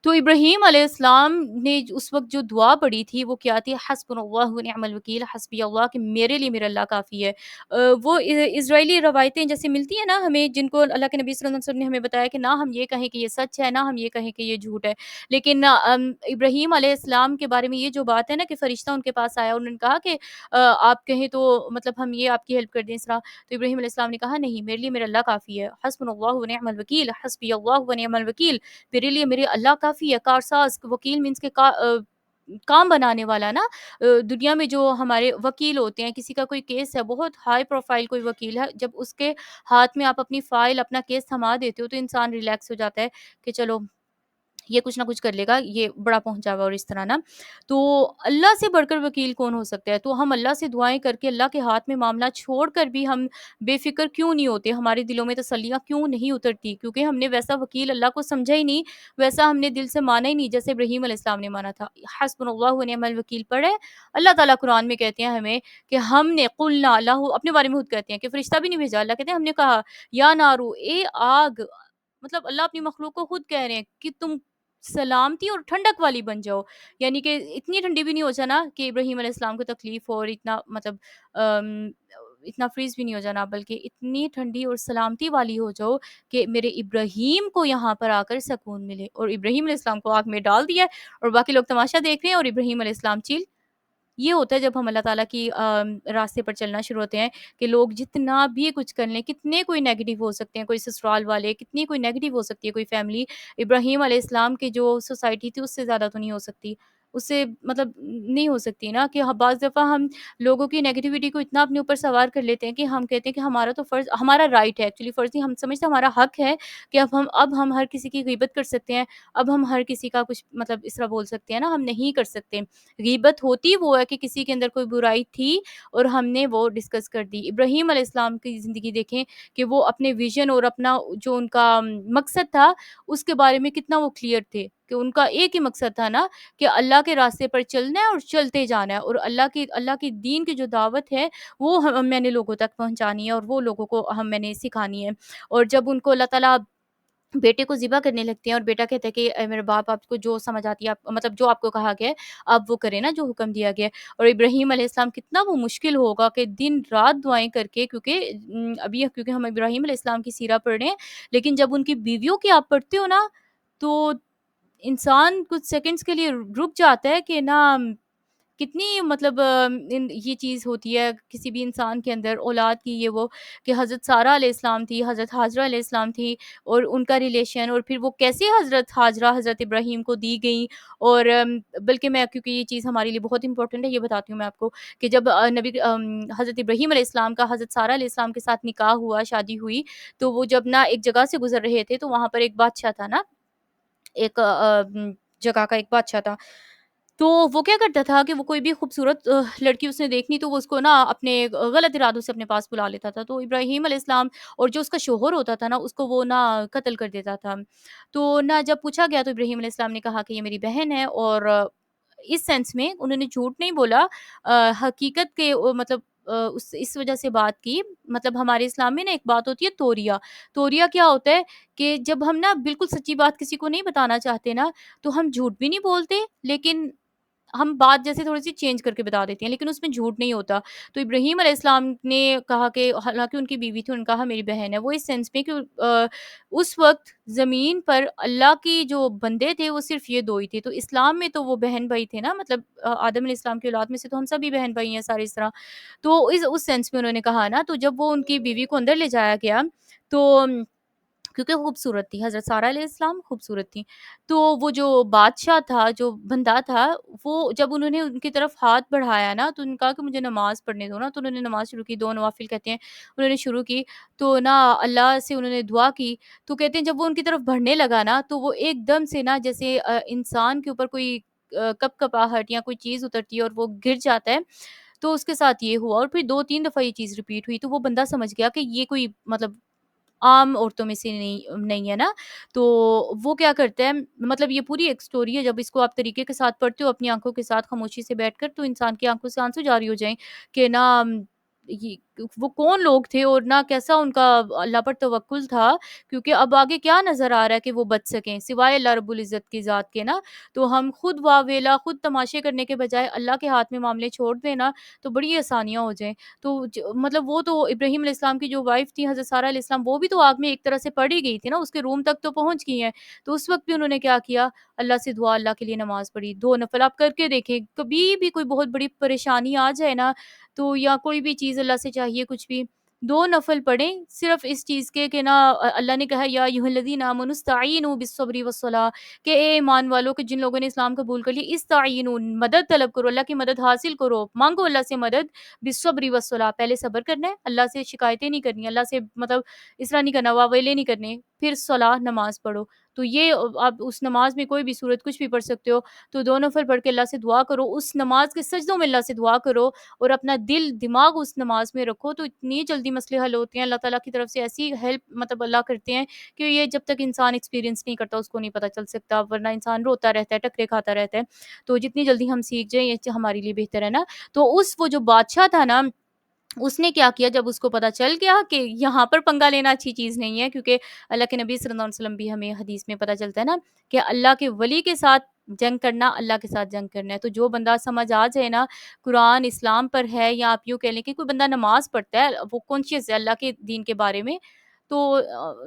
تو ابراہیم علیہ السلام نے اس وقت جو دعا پڑھی تھی وہ کیا تھی؟ حسبنا اللہ و نعم الوکیل، حسبی اللہ، کہ میرے لیے میرا اللہ کافی ہے۔ وہ اسرائیلی روایتیں جیسے ملتی ہیں نا ہمیں، جن کو اللہ کے نبی صلی اللہ علیہ وسلم نے ہمیں بتایا کہ نہ ہم یہ کہیں کہ یہ سچ ہے، نہ ہم یہ کہیں کہ یہ جھوٹ ہے، لیکن ابراہیم علیہ السلام کے بارے میں یہ جو بات ہے نا کہ فرشتہ ان کے پاس آیا، انہوں نے کہا کہ آپ کہیں تو مطلب ہم یہ آپ کی ہیلپ کر دیں اس طرح، تو ابراہیم علیہ السلام نے کہا نہیں، میرے لیے میرا اللہ کافی ہے، حسبنا اللہ و نعم الوکیل، حسبی اللہ و نعم الوکیل، میرے لیے میرے اللہ کافی ہے۔ کارساز، وکیل مینس کے کام بنانے والا نا، دنیا میں جو ہمارے وکیل ہوتے ہیں، کسی کا کوئی کیس ہے، بہت ہائی پروفائل کوئی وکیل ہے، جب اس کے ہاتھ میں آپ اپنی فائل، اپنا کیس تھما دیتے ہو تو انسان ریلیکس ہو جاتا ہے کہ چلو یہ کچھ نہ کچھ کر لے گا، یہ بڑا پہنچا ہوا اور اس طرح نا۔ تو اللہ سے بڑھ کر وکیل کون ہو سکتا ہے؟ تو ہم اللہ سے دعائیں کر کے اللہ کے ہاتھ میں معاملہ چھوڑ کر بھی ہم بے فکر کیوں نہیں ہوتے؟ ہمارے دلوں میں تسلیاں کیوں نہیں اترتی؟ کیونکہ ہم نے ویسا وکیل اللہ کو سمجھا ہی نہیں، ویسا ہم نے دل سے مانا ہی نہیں جیسے ابراہیم علیہ السلام نے مانا تھا۔ حسبنا اللہ و نعم الوکیل پڑھے، اللہ تعالیٰ قرآن میں کہتے ہیں ہمیں کہ ہم نے قلنا، اللہ اپنے بارے میں خود کہتے ہیں کہ فرشتہ بھی نہیں بھیجا، اللہ کہتے ہیں ہم نے کہا یا نارو، اے آگ، مطلب اللہ اپنی مخلوق کو خود کہہ رہے ہیں کہ تم سلامتی اور ٹھنڈک والی بن جاؤ، یعنی کہ اتنی ٹھنڈی بھی نہیں ہو جانا کہ ابراہیم علیہ السلام کو تکلیف ہو، اور اتنا مطلب ام، اتنا فریز بھی نہیں ہو جانا، بلکہ اتنی ٹھنڈی اور سلامتی والی ہو جاؤ کہ میرے ابراہیم کو یہاں پر آ کر سکون ملے۔ اور ابراہیم علیہ السلام کو آگ میں ڈال دیا ہے اور باقی لوگ تماشا دیکھ رہے ہیں، اور ابراہیم علیہ السلام چیل۔ یہ ہوتا ہے جب ہم اللہ تعالیٰ کی راستے پر چلنا شروع ہوتے ہیں، کہ لوگ جتنا بھی کچھ کر لیں، کتنے کوئی نیگیٹو ہو سکتے ہیں، کوئی سسرال والے، کتنی کوئی نیگیٹو ہو سکتی ہے کوئی فیملی، ابراہیم علیہ السلام کی جو سوسائٹی تھی اس سے زیادہ تو نہیں ہو سکتی، اس سے مطلب نہیں ہو سکتی نا، کہ بعض دفعہ ہم لوگوں کی نیگیٹیوٹی کو اتنا اپنے اوپر سوار کر لیتے ہیں کہ ہم کہتے ہیں کہ ہمارا تو فرض، ہمارا رائٹ ہے، ایکچولی فرض نہیں، ہم سمجھتے ہیں ہمارا حق ہے کہ اب ہم ہر کسی کی غیبت کر سکتے ہیں، اب ہم ہر کسی کا کچھ مطلب اس طرح بول سکتے ہیں نا، ہم نہیں کر سکتے۔ غیبت ہوتی وہ ہے کہ کسی کے اندر کوئی برائی تھی اور ہم نے وہ ڈسکس کر دی۔ ابراہیم علیہ السلام کی زندگی دیکھیں کہ وہ اپنے ویژن اور اپنا جو ان کا مقصد تھا اس کے بارے میں کتنا وہ کلیئر تھے، کہ ان کا ایک ہی مقصد تھا نا کہ اللہ کے راستے پر چلنا ہے اور چلتے جانا ہے، اور اللہ کی دین کی جو دعوت ہے وہ میں نے لوگوں تک پہنچانی ہے، اور وہ لوگوں کو میں نے سکھانی ہے۔ اور جب ان کو اللہ تعالیٰ بیٹے کو ذبح کرنے لگتے ہیں اور بیٹا کہتا ہے کہ اے میرے باپ، آپ کو جو سمجھ آتی ہے، آپ مطلب جو آپ کو کہا گیا ہے آپ وہ کریں نا، جو حکم دیا گیا ہے۔ اور ابراہیم علیہ السلام کتنا وہ مشکل ہوگا کہ دن رات دعائیں کر کے، کیونکہ ہم ابراہیم علیہ السلام کی سیرہ پڑھ رہے ہیں، لیکن جب ان کی بیویوں کی آپ پڑھتے ہو نا، تو انسان کچھ سیکنڈز کے لیے رک جاتا ہے کہ نا کتنی مطلب یہ چیز ہوتی ہے کسی بھی انسان کے اندر اولاد کی، یہ وہ کہ حضرت سارہ علیہ السلام تھی، حضرت حاجرہ علیہ السلام تھی، اور ان کا ریلیشن، اور پھر وہ کیسے حضرت حاجرہ حضرت ابراہیم کو دی گئیں، اور بلکہ میں کیونکہ یہ چیز ہمارے لیے بہت امپورٹنٹ ہے، یہ بتاتی ہوں میں آپ کو کہ جب حضرت ابراہیم علیہ السلام کا حضرت سارہ علیہ السلام کے ساتھ نکاح ہوا، شادی ہوئی، تو وہ جب نا ایک جگہ سے گزر رہے تھے، تو وہاں پر ایک بادشاہ تھا نا، ایک جگہ کا ایک بادشاہ تھا، تو وہ کیا کرتا تھا کہ وہ کوئی بھی خوبصورت لڑکی اس نے دیکھنی تو وہ اس کو نا اپنے غلط ارادوں سے اپنے پاس بلا لیتا تھا، تو ابراہیم علیہ السلام اور جو اس کا شوہر ہوتا تھا نا اس کو وہ نا قتل کر دیتا تھا۔ تو نا جب پوچھا گیا تو ابراہیم علیہ السلام نے کہا کہ یہ میری بہن ہے، اور اس سینس میں انہوں نے جھوٹ نہیں بولا، حقیقت کے مطلب اس وجہ سے بات کی، مطلب ہمارے اسلام میں نا ایک بات ہوتی ہے توریہ، توریہ کیا ہوتا ہے کہ جب ہم نا بالکل سچی بات کسی کو نہیں بتانا چاہتے نا، تو ہم جھوٹ بھی نہیں بولتے، لیکن ہم بات جیسے تھوڑی-سی چینج کر کے بتا دیتے ہیں، لیکن اس میں جھوٹ نہیں ہوتا۔ تو ابراہیم علیہ السلام نے کہا کہ حالانکہ ان کی بیوی تھی، انہوں نے کہا میری بہن ہے، وہ اس سینس میں کہ اس وقت زمین پر اللہ کی جو بندے تھے وہ صرف یہ 2 ہی تھے، تو اسلام میں تو وہ بہن بھائی تھے نا، مطلب آدم علیہ السلام کی اولاد میں سے تو ہم سبھی بہن بھائی ہیں سارے اس طرح۔ تو اس سینس میں انہوں نے کہا نا، تو جب وہ ان کی بیوی کو اندر لے جایا گیا، تو کیونکہ وہ خوبصورت تھی، حضرت سارہ علیہ السلام خوبصورت تھیں، تو وہ جو بادشاہ تھا، جو بندہ تھا، وہ جب انہوں نے ان کی طرف ہاتھ بڑھایا نا، تو انہوں نے کہا کہ مجھے نماز پڑھنے دو نا، تو انہوں نے نماز شروع کی، 2 نوافل کہتے ہیں، انہوں نے شروع کی، تو نا اللہ سے انہوں نے دعا کی، تو کہتے ہیں جب وہ ان کی طرف بڑھنے لگا نا، تو وہ ایک دم سے نا جیسے انسان کے اوپر کوئی کپ کپاہٹ یا کوئی چیز اترتی ہے اور وہ گر جاتا ہے، تو اس کے ساتھ یہ ہوا، اور پھر 2-3 دفعہ یہ چیز ریپیٹ ہوئی، تو وہ بندہ سمجھ گیا کہ یہ کوئی مطلب عام عورتوں میں سے نہیں ہے نا، تو وہ کیا کرتا ہے، مطلب یہ پوری ایک اسٹوری ہے، جب اس کو آپ طریقے کے ساتھ پڑھتے ہو اپنی آنکھوں کے ساتھ خاموشی سے بیٹھ کر، تو انسان کی آنکھوں سے آنسو جاری ہو جائیں کہ نا یہ وہ کون لوگ تھے، اور نہ کیسا ان کا اللہ پر توکل تھا، کیونکہ اب آگے کیا نظر آ رہا ہے کہ وہ بچ سکیں سوائے اللہ رب العزت کی ذات کے نا، تو ہم خود واویلا خود تماشے کرنے کے بجائے اللہ کے ہاتھ میں معاملے چھوڑ دیں نا، تو بڑی آسانیاں ہو جائیں۔ تو مطلب وہ تو ابراہیم علیہ السلام کی جو وائف تھی حضرت سارہ علیہ السلام، وہ بھی تو آگ میں ایک طرح سے پڑی گئی تھی نا، اس کے روم تک تو پہنچ گئی ہیں، تو اس وقت بھی انہوں نے کیا کیا، اللہ سے دعا، اللہ کے لیے نماز پڑھی، 2 نفل آپ کر کے دیکھیں، کبھی بھی کوئی بہت بڑی پریشانی آ جائے نا، تو یا کوئی بھی چیز اللہ سے چاہیے کچھ بھی، 2 نفل پڑھیں صرف اس چیز کے کہ نا اللہ نے کہا یا ایھا الذین آمنوا استعینوا بالصبر والصلاۃ، کہ اے ایمان والو کہ جن لوگوں نے اسلام قبول کر لیا، استعینوا مدد طلب کرو، اللہ کی مدد حاصل کرو، مانگو اللہ سے مدد، بالصبر والصلاۃ پہلے صبر کرنا ہے، اللہ سے شکایتیں نہیں کرنی، اللہ سے مطلب اس طرح نہیں کرنا، واویلے نہیں کرنے، پھر صلاح نماز پڑھو، تو یہ آپ اس نماز میں کوئی بھی صورت کچھ بھی پڑھ سکتے ہو، تو 2 نفل پڑھ کے اللہ سے دعا کرو، اس نماز کے سجدوں میں اللہ سے دعا کرو، اور اپنا دل دماغ اس نماز میں رکھو، تو اتنی جلدی مسئلے حل ہوتے ہیں، اللہ تعالیٰ کی طرف سے ایسی ہیلپ مطلب اللہ کرتے ہیں کہ یہ جب تک انسان ایکسپیرینس نہیں کرتا اس کو نہیں پتہ چل سکتا، ورنہ انسان روتا رہتا ہے، ٹکرے کھاتا رہتا ہے، تو جتنی جلدی ہم سیکھ جائیں یہ ہمارے لیے بہتر ہے نا۔ تو وہ جو بادشاہ تھا نا، اس نے کیا کیا جب اس کو پتا چل گیا کہ یہاں پر پنگا لینا اچھی چیز نہیں ہے، کیونکہ اللہ کے نبی صلی اللہ علیہ وسلم بھی ہمیں حدیث میں پتا چلتا ہے نا کہ اللہ کے ولی کے ساتھ جنگ کرنا اللہ کے ساتھ جنگ کرنا ہے، تو جو بندہ سمجھ آ جائے نا قرآن اسلام پر ہے، یا آپ یوں کہہ لیں کہ کوئی بندہ نماز پڑھتا ہے، وہ کانشیس ہے اللہ کے دین کے بارے میں، تو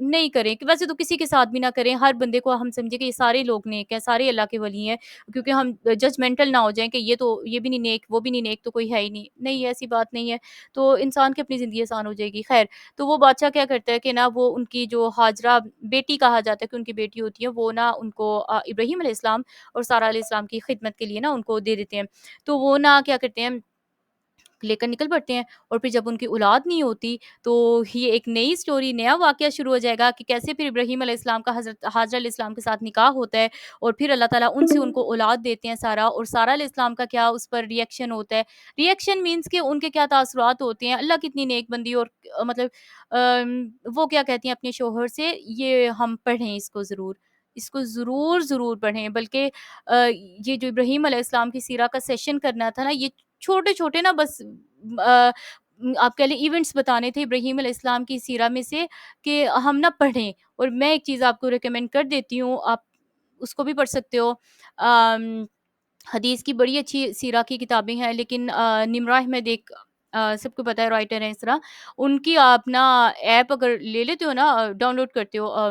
نہیں کریں کہ ویسے تو کسی کے ساتھ بھی نہ کریں، ہر بندے کو ہم سمجھے کہ یہ سارے لوگ نیک ہیں، سارے اللہ کے ولی ہیں، کیونکہ ہم ججمنٹل نہ ہو جائیں کہ یہ بھی نہیں نیک، وہ بھی نہیں نیک، تو کوئی ہے ہی نہیں، نہیں ایسی بات نہیں ہے، تو انسان کی اپنی زندگی آسان ہو جائے گی۔ خیر، تو وہ بادشاہ کیا کرتا ہے کہ نا وہ ان کی جو ہاجرہ بیٹی کہا جاتا ہے کہ ان کی بیٹی ہوتی ہے، وہ نا ان کو ابراہیم علیہ السلام اور سارہ علیہ السلام کی خدمت کے لیے نا ان کو دے دیتے ہیں، تو وہ نا کیا کرتے ہیں، لے کر نکل پڑتے ہیں، اور پھر جب ان کی اولاد نہیں ہوتی، تو یہ ایک نئی سٹوری، نیا واقعہ شروع ہو جائے گا کہ کیسے پھر ابراہیم علیہ السلام کا حضرت حاجرہ علیہ السلام کے ساتھ نکاح ہوتا ہے، اور پھر اللہ تعالیٰ ان سے ان کو اولاد دیتے ہیں سارہ، اور سارہ علیہ السلام کا کیا اس پر ری ایکشن ہوتا ہے، ری ایکشن مینس کہ ان کے کیا تاثرات ہوتے ہیں، اللہ کتنی نیک بندی، اور مطلب وہ کیا کہتی ہیں اپنے شوہر سے، یہ ہم پڑھیں اس کو ضرور پڑھیں، بلکہ یہ جو ابراہیم علیہ السلام کی سیرہ کا سیشن کرنا تھا نا، یہ چھوٹے چھوٹے نا بس آ، آپ کہہ لیں ایونٹس بتانے تھے ابراہیم علیہ السلام کی سیرہ میں سے کہ ہم نہ پڑھیں، اور میں ایک چیز آپ کو ریکمینڈ کر دیتی ہوں، آپ اس کو بھی پڑھ سکتے ہو، حدیث کی بڑی اچھی سیرہ کی کتابیں ہیں، لیکن نمرہ احمد ایک سب کو پتہ ہے رائٹر ہیں اس طرح، ان کی آپ نا ایپ اگر لے لیتے ہو نا، ڈاؤن لوڈ کرتے ہو،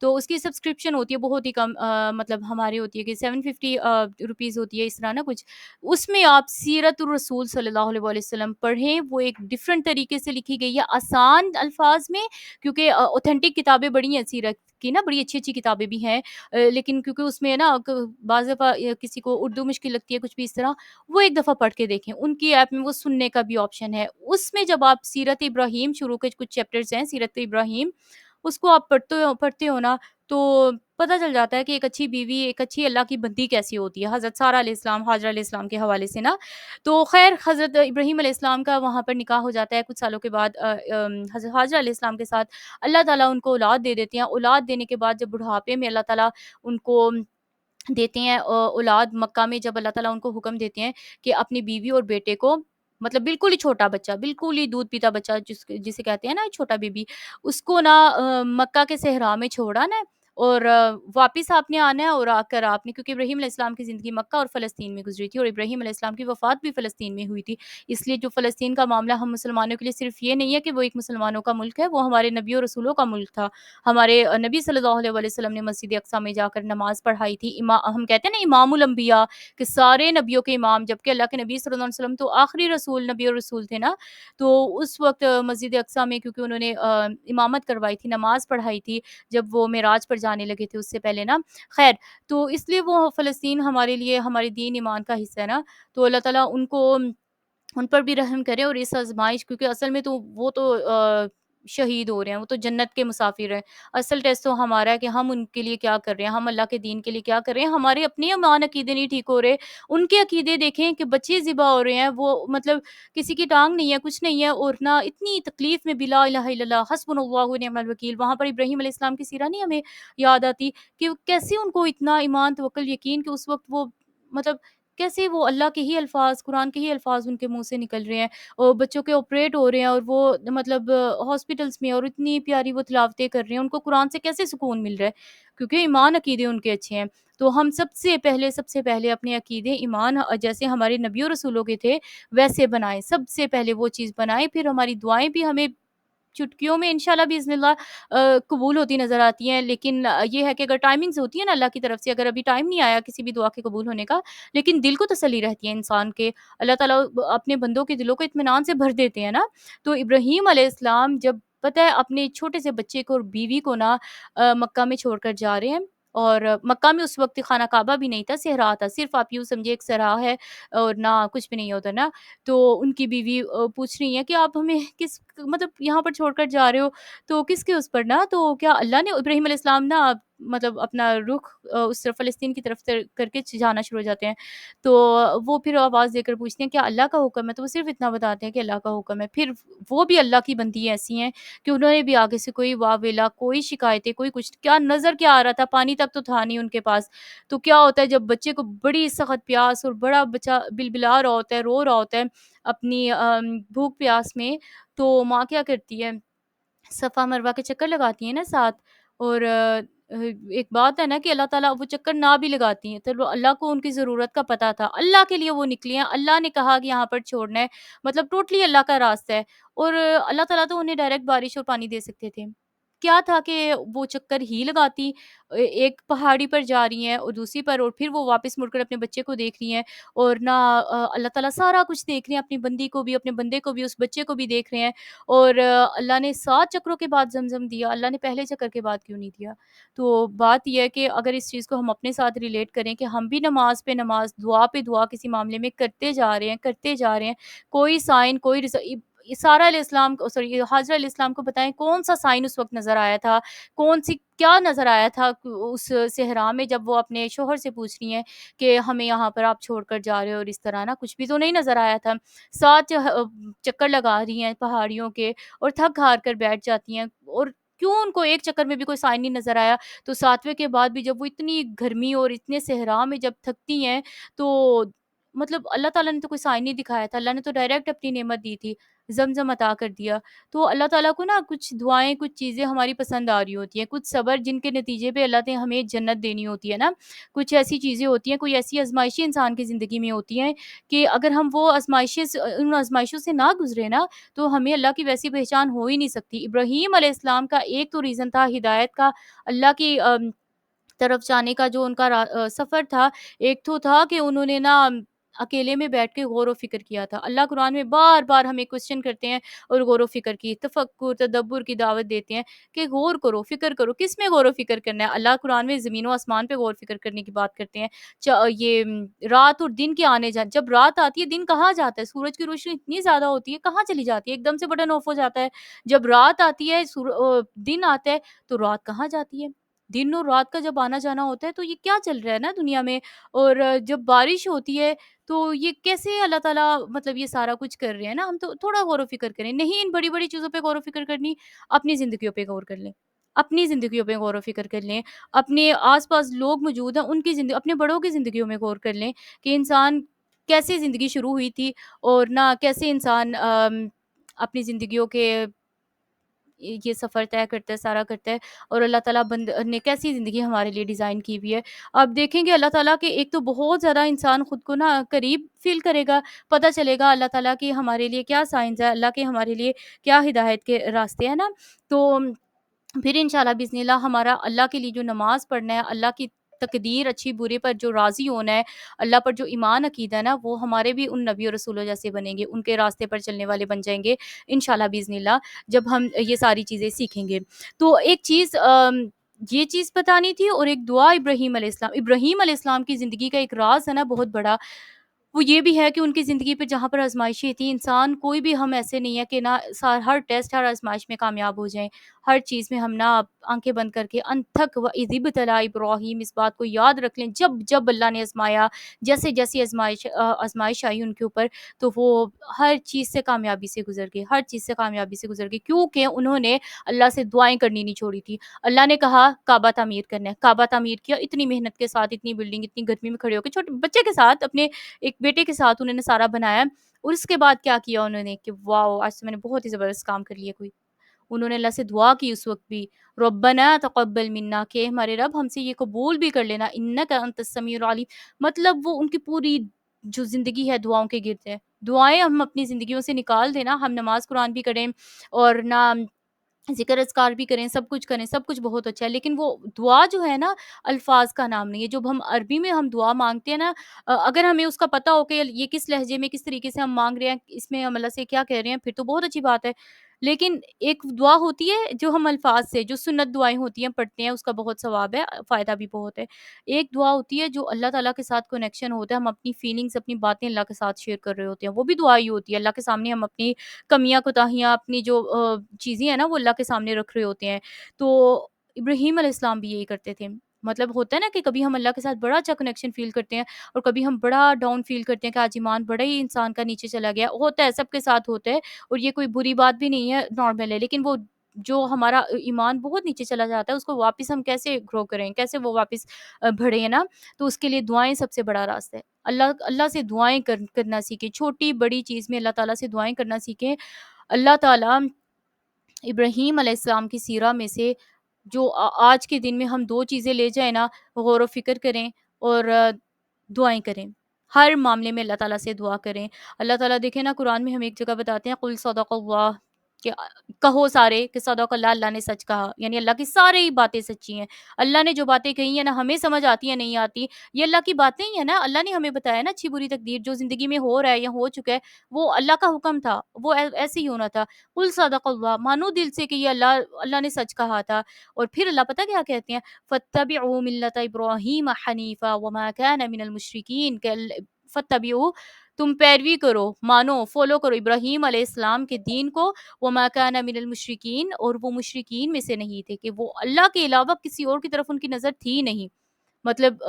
تو اس کی سبسکرپشن ہوتی ہے بہت ہی کم، مطلب ہماری ہوتی ہے کہ 750 روپیز ہوتی ہے اس طرح نا کچھ۔ اس میں آپ سیرت الرسول صلی اللہ علیہ وآلہ وسلم پڑھیں، وہ ایک ڈفرنٹ طریقے سے لکھی گئی ہے آسان الفاظ میں، کیونکہ اوتھینٹک کتابیں بڑی ہیں سیرت کی نا، بڑی اچھی اچھی کتابیں بھی ہیں، لیکن کیونکہ اس میں نا بعض دفعہ کسی کو اردو مشکل لگتی ہے کچھ بھی اس طرح، وہ ایک دفعہ پڑھ کے دیکھیں، ان کی ایپ میں وہ سننے کا بھی آپشن ہے۔ اس میں جب آپ سیرت ابراہیم شروع کے کچھ چیپٹرز ہیں سیرت ابراہیم، اس کو آپ پڑھتے ہو نا، تو پتہ چل جاتا ہے کہ ایک اچھی بیوی، ایک اچھی اللہ کی بندی کیسی ہوتی ہے، حضرت سارہ علیہ السلام، ہاجرہ علیہ السلام کے حوالے سے نا۔ تو خیر حضرت ابراہیم علیہ السلام کا وہاں پر نکاح ہو جاتا ہے کچھ سالوں کے بعد حضرت ہاجرہ علیہ السلام کے ساتھ، اللہ تعالیٰ ان کو اولاد دے دیتے ہیں، اولاد دینے کے بعد جب بڑھاپے میں اللہ تعالیٰ ان کو دیتے ہیں اولاد، مکہ میں جب اللہ تعالیٰ ان کو حکم دیتے ہیں کہ اپنی بیوی اور بیٹے کو، مطلب بالکل ہی چھوٹا بچہ، بالکل ہی دودھ پیتا بچہ جسے کہتے ہیں نا چھوٹا بیبی، اس کو نا مکہ کے صحرا میں چھوڑا نا، اور واپس آپ نے آنا ہے، اور آ کر آپ نے، کیونکہ ابراہیم علیہ السلام کی زندگی مکہ اور فلسطین میں گزری تھی، اور ابراہیم علیہ السلام کی وفات بھی فلسطین میں ہوئی تھی، اس لیے جو فلسطین کا معاملہ ہم مسلمانوں کے لیے صرف یہ نہیں ہے کہ وہ ایک مسلمانوں کا ملک ہے، وہ ہمارے نبی اور رسولوں کا ملک تھا۔ ہمارے نبی صلی اللہ علیہ وآلہ وسلم نے مسجد اقصیٰ میں جا کر نماز پڑھائی تھی، ہم کہتے ہیں نا امام الانبیاء، کہ سارے نبیوں کے امام، جبکہ اللہ کے نبی صلی اللہ علیہ وسلم تو آخری رسول، نبی اور رسول تھے نا، تو اس وقت مسجد اقصیٰ میں کیونکہ انہوں نے امامت کروائی تھی، نماز پڑھائی تھی جب وہ معراج پر جانے لگے تھے اس سے پہلے نا، خیر، تو اس لیے وہ فلسطین ہمارے لیے ہمارے دین ایمان کا حصہ ہے نا، تو اللہ تعالیٰ ان پر بھی رحم کرے، اور اس آزمائش، کیونکہ اصل میں تو وہ تو شہید ہو رہے ہیں، وہ تو جنت کے مسافر ہیں، اصل ٹیسٹ تو ہمارا ہے کہ ہم ان کے لیے کیا کر رہے ہیں، ہم اللہ کے دین کے لیے کیا کر رہے ہیں، ہمارے اپنے ایمان عقیدے نہیں ٹھیک ہو رہے، ان کے عقیدے دیکھیں کہ بچے ذبح ہو رہے ہیں، وہ مطلب کسی کی ٹانگ نہیں ہے، کچھ نہیں ہے، اور نہ اتنی تکلیف میں بھی لا الہ الا اللہ حسبنا اللہ و نعم الوکیل، وہاں پر ابراہیم علیہ السلام کی سیرہ نہیں ہمیں یاد آتی، کہ کیسے ان کو اتنا ایمان توکل یقین، کہ اس وقت وہ مطلب کیسے وہ اللہ کے ہی الفاظ، قرآن کے ہی الفاظ ان کے منہ سے نکل رہے ہیں، اور بچوں کے آپریٹ ہو رہے ہیں، اور وہ مطلب ہاسپٹلس میں، اور اتنی پیاری وہ تلاوتیں کر رہے ہیں، ان کو قرآن سے کیسے سکون مل رہا ہے، کیونکہ ایمان عقیدے ان کے اچھے ہیں۔ تو ہم سب سے پہلے اپنے عقیدے ایمان جیسے ہمارے نبی و رسولوں کے تھے ویسے بنائیں، سب سے پہلے وہ چیز بنائیں، پھر ہماری دعائیں بھی ہمیں چٹکیوں میں انشاءاللہ باذن اللہ قبول ہوتی نظر آتی ہیں، لیکن یہ ہے کہ اگر ٹائمنگز ہوتی ہیں نا اللہ کی طرف سے، اگر ابھی ٹائم نہیں آیا کسی بھی دعا کے قبول ہونے کا، لیکن دل کو تسلی رہتی ہے انسان کے، اللہ تعالیٰ اپنے بندوں کے دلوں کو اطمینان سے بھر دیتے ہیں نا۔ تو ابراہیم علیہ السلام جب پتہ ہے اپنے چھوٹے سے بچے کو اور بیوی کو نا مکہ میں چھوڑ کر جا رہے ہیں، اور مکہ میں اس وقت خانہ کعبہ بھی نہیں تھا، صحرا تھا، صرف آپ یوں سمجھے ایک صحرا ہے، اور نہ کچھ بھی نہیں ہوتا نا۔ تو ان کی بیوی پوچھ رہی ہیں کہ آپ ہمیں کس مطلب یہاں پر چھوڑ کر جا رہے ہو، تو کس کے اس پر نا، تو کیا اللہ نے، ابراہیم علیہ السلام نا مطلب اپنا رخ اس طرف فلسطین کی طرف کر کے جانا شروع ہو جاتے ہیں، تو وہ پھر آواز دے کر پوچھتے ہیں کیا اللہ کا حکم ہے، تو وہ صرف اتنا بتاتے ہیں کہ اللہ کا حکم ہے، پھر وہ بھی اللہ کی بندی ایسی ہیں کہ انہوں نے بھی آگے سے کوئی واویلا، کوئی شکایتیں، کوئی کچھ، کیا نظر کیا آ رہا تھا، پانی تک تو تھا نہیں ان کے پاس، تو کیا ہوتا ہے جب بچے کو بڑی سخت پیاس، اور بڑا بچہ بلبلا رہا ہوتا ہے، رو رہا ہوتا ہے اپنی بھوک پیاس میں، تو ماں کیا کرتی ہے، صفا مروہ کے چکر لگاتی ہیں نا ساتھ، اور ایک بات ہے نا کہ اللہ تعالیٰ وہ چکر نہ بھی لگاتی ہیں، تو اللہ کو ان کی ضرورت کا پتہ تھا، اللہ کے لیے وہ نکلی ہیں، اللہ نے کہا کہ یہاں پر چھوڑنا ہے، مطلب ٹوٹلی اللہ کا راستہ ہے، اور اللہ تعالیٰ تو انہیں ڈائریکٹ بارش اور پانی دے سکتے تھے، کیا تھا کہ وہ چکر ہی لگاتی، ایک پہاڑی پر جا رہی ہیں اور دوسری پر، اور پھر وہ واپس مڑ کر اپنے بچے کو دیکھ رہی ہیں، اور نہ اللہ تعالیٰ سارا کچھ دیکھ رہے ہیں، اپنی بندی کو بھی، اپنے بندے کو بھی، اس بچے کو بھی دیکھ رہے ہیں، اور اللہ نے 7 چکروں کے بعد زمزم دیا، اللہ نے پہلے چکر کے بعد کیوں نہیں دیا؟ تو بات یہ ہے کہ اگر اس چیز کو ہم اپنے ساتھ ریلیٹ کریں کہ ہم بھی نماز پہ نماز، دعا پہ دعا کسی معاملے میں کرتے جا رہے ہیں، کوئی سائن، کوئی سارہ علیہ السلام کو، سوری حاجرہ علیہ السلام کو بتائیں کون سا سائن اس وقت نظر آیا تھا، کون سی کیا نظر آیا تھا اس صحرا میں، جب وہ اپنے شوہر سے پوچھ رہی ہیں کہ ہمیں یہاں پر آپ چھوڑ کر جا رہے ہو، اور اس طرح نا کچھ بھی تو نہیں نظر آیا تھا، 7 چکر لگا رہی ہیں پہاڑیوں کے، اور تھک ہار کر بیٹھ جاتی ہیں، اور کیوں ان کو ایک چکر میں بھی کوئی سائن نہیں نظر آیا؟ تو 7ویں کے بعد بھی جب وہ اتنی گرمی اور اتنے صحرا میں جب تھکتی ہیں، تو مطلب اللہ تعالیٰ نے تو کوئی سائن نہیں دکھایا تھا، اللہ نے تو ڈائریکٹ اپنی نعمت دی تھی، زمزم عطا کر دیا۔ تو اللہ تعالیٰ کو نا کچھ دعائیں، کچھ چیزیں ہماری پسند آ رہی ہوتی ہیں، کچھ صبر جن کے نتیجے پہ اللہ نے ہمیں جنت دینی ہوتی ہے نا، کچھ ایسی چیزیں ہوتی ہیں، کوئی ایسی آزمائشیں انسان کی زندگی میں ہوتی ہیں کہ اگر ہم وہ ان آزمائشوں سے نہ گزرے نا، تو ہمیں اللہ کی ویسی پہچان ہو ہی نہیں سکتی۔ ابراہیم علیہ السلام کا ایک تو ریزن تھا ہدایت کا، اللہ کی طرف جانے کا جو ان کا سفر تھا، ایک تو تھا کہ انہوں نے نا اکیلے میں بیٹھ کے غور و فکر کیا تھا۔ اللہ قرآن میں بار-بار ہمیں کوسچن کرتے ہیں اور غور و فکر کی، تفکر، تدبر کی دعوت دیتے ہیں کہ غور کرو، فکر کرو۔ کس میں غور و فکر کرنا ہے؟ اللہ قرآن میں زمین و آسمان پہ غور و فکر کرنے کی بات کرتے ہیں۔ یہ رات اور دن کے آنے جانے، جب رات آتی ہے دن کہاں جاتا ہے؟ سورج کی روشنی اتنی زیادہ ہوتی ہے، کہاں چلی جاتی ہے؟ ایک دم سے بٹن آف ہو جاتا ہے۔ جب رات آتی ہے، دن آتا ہے، تو رات کہاں جاتی ہے؟ دن اور رات کا جب آنا جانا ہوتا ہے تو یہ کیا چل رہا ہے نا دنیا میں؟ اور جب بارش ہوتی ہے تو یہ کیسے اللہ تعالیٰ مطلب یہ سارا کچھ کر رہے ہیں نا؟ ہم تو تھوڑا غور و فکر کریں، نہیں ان بڑی بڑی چیزوں پہ غور و فکر کرنی، اپنی زندگیوں پہ غور کر لیں، اپنی زندگیوں پہ غور و فکر کر لیں، اپنے آس پاس لوگ موجود ہیں ان کی زندگی، اپنے بڑوں کی زندگیوں میں غور کر لیں کہ انسان کیسے زندگی شروع ہوئی تھی، اور نہ کیسے انسان اپنی زندگیوں کے یہ سفر طے کرتا ہے، سارا کرتا ہے، اور اللہ تعالیٰ نے کیسی زندگی ہمارے لیے ڈیزائن کی ہوئی ہے۔ آپ دیکھیں گے اللہ تعالیٰ کے ایک تو بہت زیادہ انسان خود کو نا قریب فیل کرے گا، پتہ چلے گا اللہ تعالیٰ کی ہمارے لیے کیا سائنس ہے، اللہ کے ہمارے لیے کیا ہدایت کے راستے ہیں نا۔ تو پھر انشاءاللہ بِإِذْنِ اللہ ہمارا اللہ کے لیے جو نماز پڑھنا ہے، اللہ کی تقدیر اچھی برے پر جو راضی ہونا ہے، اللہ پر جو ایمان عقیدہ ہے نا، وہ ہمارے بھی ان نبی اور رسولوں جیسے بنیں گے، ان کے راستے پر چلنے والے بن جائیں گے انشاءاللہ بِإِذْنِ اللہ، جب ہم یہ ساری چیزیں سیکھیں گے۔ تو ایک چیز یہ چیز بتانی تھی، اور ایک دعا ابراہیم علیہ السلام کی زندگی کا ایک راز ہے نا بہت بڑا، وہ یہ بھی ہے کہ ان کی زندگی پہ جہاں پر آزمائشیں تھیں، انسان کوئی بھی ہم ایسے نہیں ہے کہ نا ہر ٹیسٹ، ہر آزمائش میں کامیاب ہو جائیں، ہر چیز میں ہم نا آنکھیں بند کر کے انتھک و اذ ابتلی ابراہیم، اس بات کو یاد رکھ لیں، جب جب اللہ نے آزمایا، جیسے جیسی آزمائش آئی ان کے اوپر، تو وہ ہر چیز سے کامیابی سے گزر گئے، ہر چیز سے کامیابی سے گزر گئے، کیونکہ انہوں نے اللہ سے دعائیں کرنی نہیں چھوڑی تھی۔ اللہ نے کہا کعبہ تعمیر کرنا ہے، کعبہ تعمیر کیا، اتنی محنت کے ساتھ، اتنی بلڈنگ، اتنی گرمی میں کھڑے ہو کے، چھوٹے بچے کے ساتھ، اپنے ایک بیٹے کے ساتھ انہوں نے سارا بنایا، اور اس کے بعد کیا کیا انہوں نے کہ واو، آج تو میں نے بہت ہی زبردست کام کر لیا کوئی۔ انہوں نے اللہ سے دعا کی اس وقت بھی، ربنا تقبل منا، کہ ہمارے رب ہم سے یہ قبول بھی کر لینا، انک انت السمیع العلیم۔ مطلب وہ ان کی پوری جو زندگی ہے دعاؤں کے گرد ہے، دعائیں ہم اپنی زندگیوں سے نکال دیں نا، ہم نماز قرآن بھی کریں اور نہ ذکر اذکار بھی کریں، سب کچھ کریں، سب کچھ بہت اچھا ہے، لیکن وہ دعا جو ہے نا الفاظ کا نام نہیں ہے۔ جب ہم عربی میں ہم دعا مانگتے ہیں نا، اگر ہمیں اس کا پتہ ہو کہ یہ کس لہجے میں کس طریقے سے ہم مانگ رہے ہیں، اس میں ہم اللہ سے کیا کہہ رہے ہیں، پھر تو بہت اچھی بات ہے۔ لیکن ایک دعا ہوتی ہے جو ہم الفاظ سے، جو سنت دعائیں ہوتی ہیں پڑھتے ہیں، اس کا بہت ثواب ہے، فائدہ بھی بہت ہے۔ ایک دعا ہوتی ہے جو اللہ تعالیٰ کے ساتھ کنیکشن ہوتا ہے، ہم اپنی فیلنگز، اپنی باتیں اللہ کے ساتھ شیئر کر رہے ہوتے ہیں، وہ بھی دعا ہی ہوتی ہے۔ اللہ کے سامنے ہم اپنی کمیاں کوتاہیاں، اپنی جو چیزیں ہیں نا، وہ اللہ کے سامنے رکھ رہے ہوتے ہیں۔ تو ابراہیم علیہ السلام بھی یہی کرتے تھے۔ مطلب ہوتا ہے نا کہ کبھی ہم اللہ کے ساتھ بڑا اچھا کنیکشن فیل کرتے ہیں، اور کبھی ہم بڑا ڈاؤن فیل کرتے ہیں کہ آج ایمان بڑا ہی انسان کا نیچے چلا گیا، ہوتا ہے، سب کے ساتھ ہوتا ہے، اور یہ کوئی بری بات بھی نہیں ہے، نارمل ہے۔ لیکن وہ جو ہمارا ایمان بہت نیچے چلا جاتا ہے، اس کو واپس ہم کیسے گرو کریں، کیسے وہ واپس بڑھے نا، تو اس کے لیے دعائیں سب سے بڑا راستہ ہے۔ اللہ سے دعائیں کرنا سیکھیں، چھوٹی بڑی چیز میں اللہ تعالیٰ سے دعائیں کرنا سیکھیں۔ اللہ تعالیٰ ابراہیم علیہ السلام کی سیرہ میں سے جو آج کے دن میں ہم 2 چیزیں لے جائیں نا، غور و فکر کریں اور دعائیں کریں، ہر معاملے میں اللہ تعالیٰ سے دعا کریں۔ اللہ تعالیٰ دیکھیں نا قرآن میں ہم ایک جگہ بتاتے ہیں قل صدق اللہ، کہ کہو سارے کہ صدق اللہ، اللہ نے سچ کہا، یعنی اللہ کی ساری ہی باتیں سچی ہیں۔ اللہ نے جو باتیں کہی ہیں نا، ہمیں سمجھ آتی ہیں نہیں آتی، یہ اللہ کی باتیں ہی ہیں نا، اللہ نے ہمیں بتایا نا اچھی بری تقدیر جو زندگی میں ہو رہا ہے یا ہو چکا ہے، وہ اللہ کا حکم تھا، وہ ایسے ہی ہونا تھا۔ قل صدق اللہ، مانو دل سے کہ یہ اللہ نے سچ کہا تھا۔ اور پھر اللہ پتہ کیا کہتے ہیں، فاتبعوا ملت ابراہیم حنیفا وما کان من المشرکین، کہ فاتبعوا، تم پیروی کرو، مانو، فالو کرو ابراہیم علیہ السلام کے دین کو، وما کان من المشرکین، اور وہ مشرکین میں سے نہیں تھے، کہ وہ اللہ کے علاوہ کسی اور کی طرف ان کی نظر تھی نہیں۔ مطلب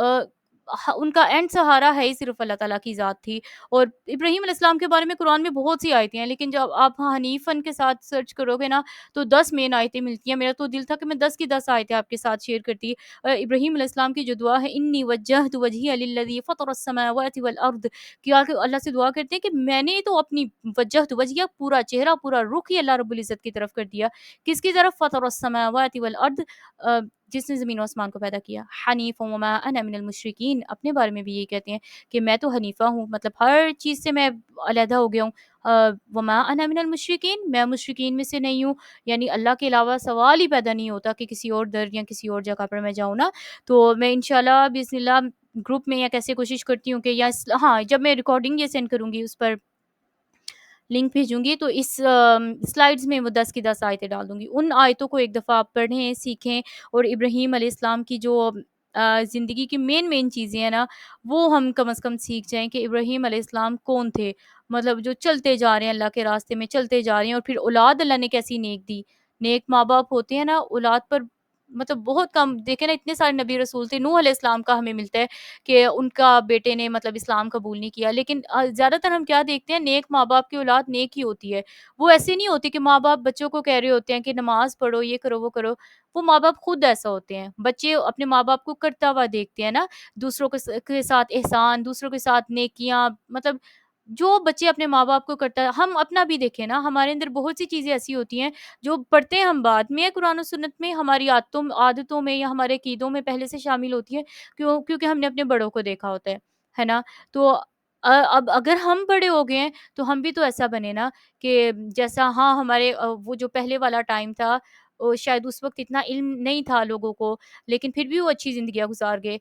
ان کا اینڈ سہارا ہے ہی صرف اللہ تعالیٰ کی ذات تھی۔ اور ابراہیم علیہ السلام کے بارے میں قرآن میں بہت سی آیتیں ہیں، لیکن جب آپ حنیفن کے ساتھ سرچ کرو گے نا تو 10 مین آیتیں ملتی ہیں۔ میرا تو دل تھا کہ میں 10 کی 10 آیتیں آپ کے ساتھ شیئر کرتی۔ ابراہیم علیہ السلام کی جو دعا ہے، انی وجہت وجہی للذی فطر السماوات والارض، کیا کہ اللہ سے دعا کرتے ہیں کہ میں نے تو اپنی وجہت وجیہ، پورا چہرہ پورا رخ ہی اللہ رب العزت کی طرف کر دیا۔ کس کی طرف؟ فطر السماوات والارض، جس نے زمین و آسمان کو پیدا کیا۔ حنیف وما انا من المشرکین، اپنے بارے میں بھی یہی کہتے ہیں کہ میں تو حنیفہ ہوں، مطلب ہر چیز سے میں علیحدہ ہو گیا ہوں۔ وما انا من المشرکین، میں مشرکین میں سے نہیں ہوں، یعنی اللہ کے علاوہ سوال ہی پیدا نہیں ہوتا کہ کسی اور در یا کسی اور جگہ پر میں جاؤں نا۔ تو میں انشاءاللہ بسم اللہ گروپ میں یا کیسے کوشش کرتی ہوں کہ یا ہاں جب میں ریکارڈنگ یہ سینڈ کروں گی اس پر لنک بھیجوں گی، تو اس سلائڈز میں وہ 10 کی 10 آیتیں ڈال دوں گی۔ ان آیتوں کو ایک دفعہ آپ پڑھیں، سیکھیں، اور ابراہیم علیہ السلام کی جو زندگی کی مین چیزیں ہیں نا، وہ ہم کم از کم سیکھ جائیں کہ ابراہیم علیہ السلام کون تھے، مطلب جو چلتے جا رہے ہیں اللہ کے راستے میں، چلتے جا رہے ہیں، اور پھر اولاد اللہ نے کیسی نیک دی۔ نیک ماں باپ ہوتے ہیں نا، اولاد پر مطلب بہت کم دیکھیں نا، اتنے سارے نبی رسول تھے، نوح علیہ السلام کا ہمیں ملتا ہے کہ ان کا بیٹے نے مطلب اسلام قبول نہیں کیا، لیکن زیادہ تر ہم کیا دیکھتے ہیں، نیک ماں باپ کی اولاد نیک ہی ہوتی ہے۔ وہ ایسے نہیں ہوتی کہ ماں باپ بچوں کو کہہ رہے ہوتے ہیں کہ نماز پڑھو، یہ کرو وہ کرو۔ وہ ماں باپ خود ایسا ہوتے ہیں، بچے اپنے ماں باپ کو کرتا ہوا دیکھتے ہیں نا، دوسروں کے ساتھ احسان، دوسروں کے ساتھ نیکیاں، مطلب جو بچے اپنے ماں باپ کو کرتا ہے، ہم اپنا بھی دیکھیں نا، ہمارے اندر بہت سی چیزیں ایسی ہوتی ہیں جو پڑھتے ہیں ہم بعد میں، قرآن و سنت میں ہماری عادتوں میں یا ہمارے عقیدوں میں پہلے سے شامل ہوتی ہے، کیونکہ ہم نے اپنے بڑوں کو دیکھا ہوتا ہے نا۔ تو اب اگر ہم بڑے ہو گئے ہیں تو ہم بھی تو ایسا بنے نا کہ جیسا ہاں ہمارے وہ جو پہلے والا ٹائم تھا، شاید اس وقت اتنا علم نہیں تھا لوگوں کو، لیکن پھر بھی وہ اچھی زندگیاں گزار گئے۔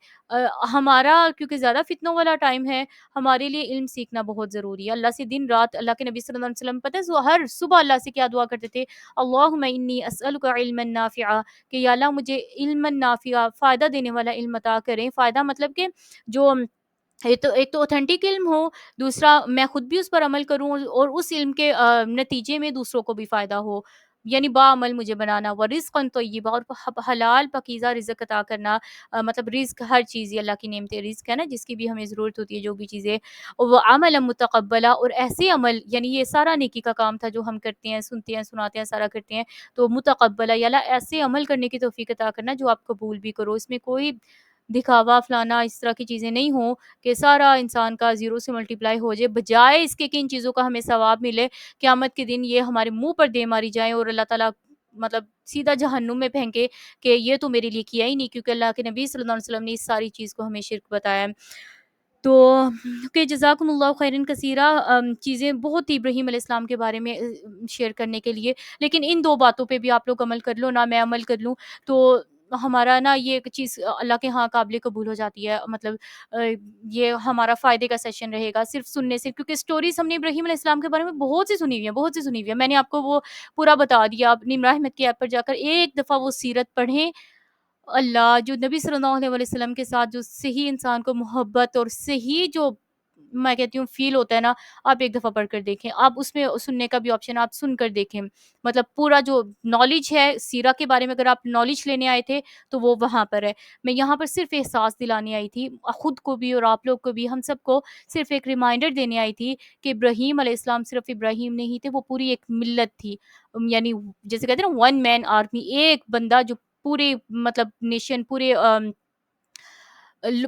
ہمارا کیونکہ زیادہ فتنوں والا ٹائم ہے، ہمارے لیے علم سیکھنا بہت ضروری ہے۔ اللہ سے دن رات، اللہ کے نبی صلی اللہ علیہ وسلم پتہ ہے ہر صبح اللہ سے کیا دعا کرتے تھے؟ اللہم انی اسألک علما نافعا، کہ یا اللہ مجھے علما نافعا، فائدہ دینے والا علم عطا کریں۔ فائدہ مطلب کہ جو ایک تو اوتھینٹک علم ہو، دوسرا میں خود بھی اس پر عمل کروں، اور اس علم کے نتیجے میں دوسروں کو بھی فائدہ ہو، یعنی باعمل مجھے بنانا، ورزقا طیبا، اور حلال پاکیزہ رزق عطا کرنا۔ مطلب رزق ہر چیز، یہ اللہ کی نعمت رزق ہے نا، جس کی بھی ہمیں ضرورت ہوتی ہے، جو بھی چیزیں، وہ عمل متقبلا، اور ایسے عمل، یعنی یہ سارا نیکی کا کام تھا جو ہم کرتے ہیں، سنتے ہیں، سناتے ہیں، سارا کرتے ہیں، تو متقبلا، یا اللہ ایسے عمل کرنے کی توفیق عطا کرنا جو آپ قبول بھی کرو، اس میں کوئی دکھاوا فلانا اس طرح کی چیزیں نہیں ہوں کہ سارا انسان کا زیرو سے ملٹیپلائی ہو جائے، بجائے اس کے کہ ان چیزوں کا ہمیں ثواب ملے، قیامت کے دن یہ ہمارے منہ پر دے ماری جائیں اور اللہ تعالیٰ مطلب سیدھا جہنم میں پھینکے کہ یہ تو میرے لیے کیا ہی نہیں، کیونکہ اللہ کے نبی صلی اللہ علیہ وسلم نے اس ساری چیز کو ہمیں شرک بتایا ہے۔ تو کہ جزاکم اللہ خیرن کثیرہ، چیزیں بہت ہی ابراہیم علیہ السلام کے بارے میں شیئر کرنے کے لیے، لیکن ان دو باتوں پہ بھی آپ لوگ عمل کر لو نا، میں عمل کر لوں، تو ہمارا نا یہ ایک چیز اللہ کے ہاں قابل قبول ہو جاتی ہے۔ مطلب یہ ہمارا فائدے کا سیشن رہے گا صرف سننے سے، کیونکہ سٹوریز ہم نے ابراہیم علیہ السلام کے بارے میں بہت سی سنی ہوئی ہیں، بہت سی سنی ہوئی ہیں، میں نے آپ کو وہ پورا بتا دیا۔ آپ نمرہ احمد کی ایپ پر جا کر ایک دفعہ وہ سیرت پڑھیں، اللہ جو نبی صلی اللہ علیہ وسلم کے ساتھ جو صحیح انسان کو محبت اور صحیح جو میں کہتی ہوں فیل ہوتا ہے نا، آپ ایک دفعہ پڑھ کر دیکھیں، آپ اس میں سننے کا بھی آپشن آپ سن کر دیکھیں، مطلب پورا جو نالج ہے سیرہ کے بارے میں، اگر آپ نالج لینے آئے تھے تو وہ وہاں پر ہے۔ میں یہاں پر صرف احساس دلانے آئی تھی، خود کو بھی اور آپ لوگ کو بھی، ہم سب کو صرف ایک ریمائنڈر دینے آئی تھی کہ ابراہیم علیہ السلام صرف ابراہیم نہیں تھے، وہ پوری ایک ملت تھی، یعنی جیسے کہتے ہیں نا ون مین آرمی، ایک بندہ جو پورے مطلب نیشن، پورے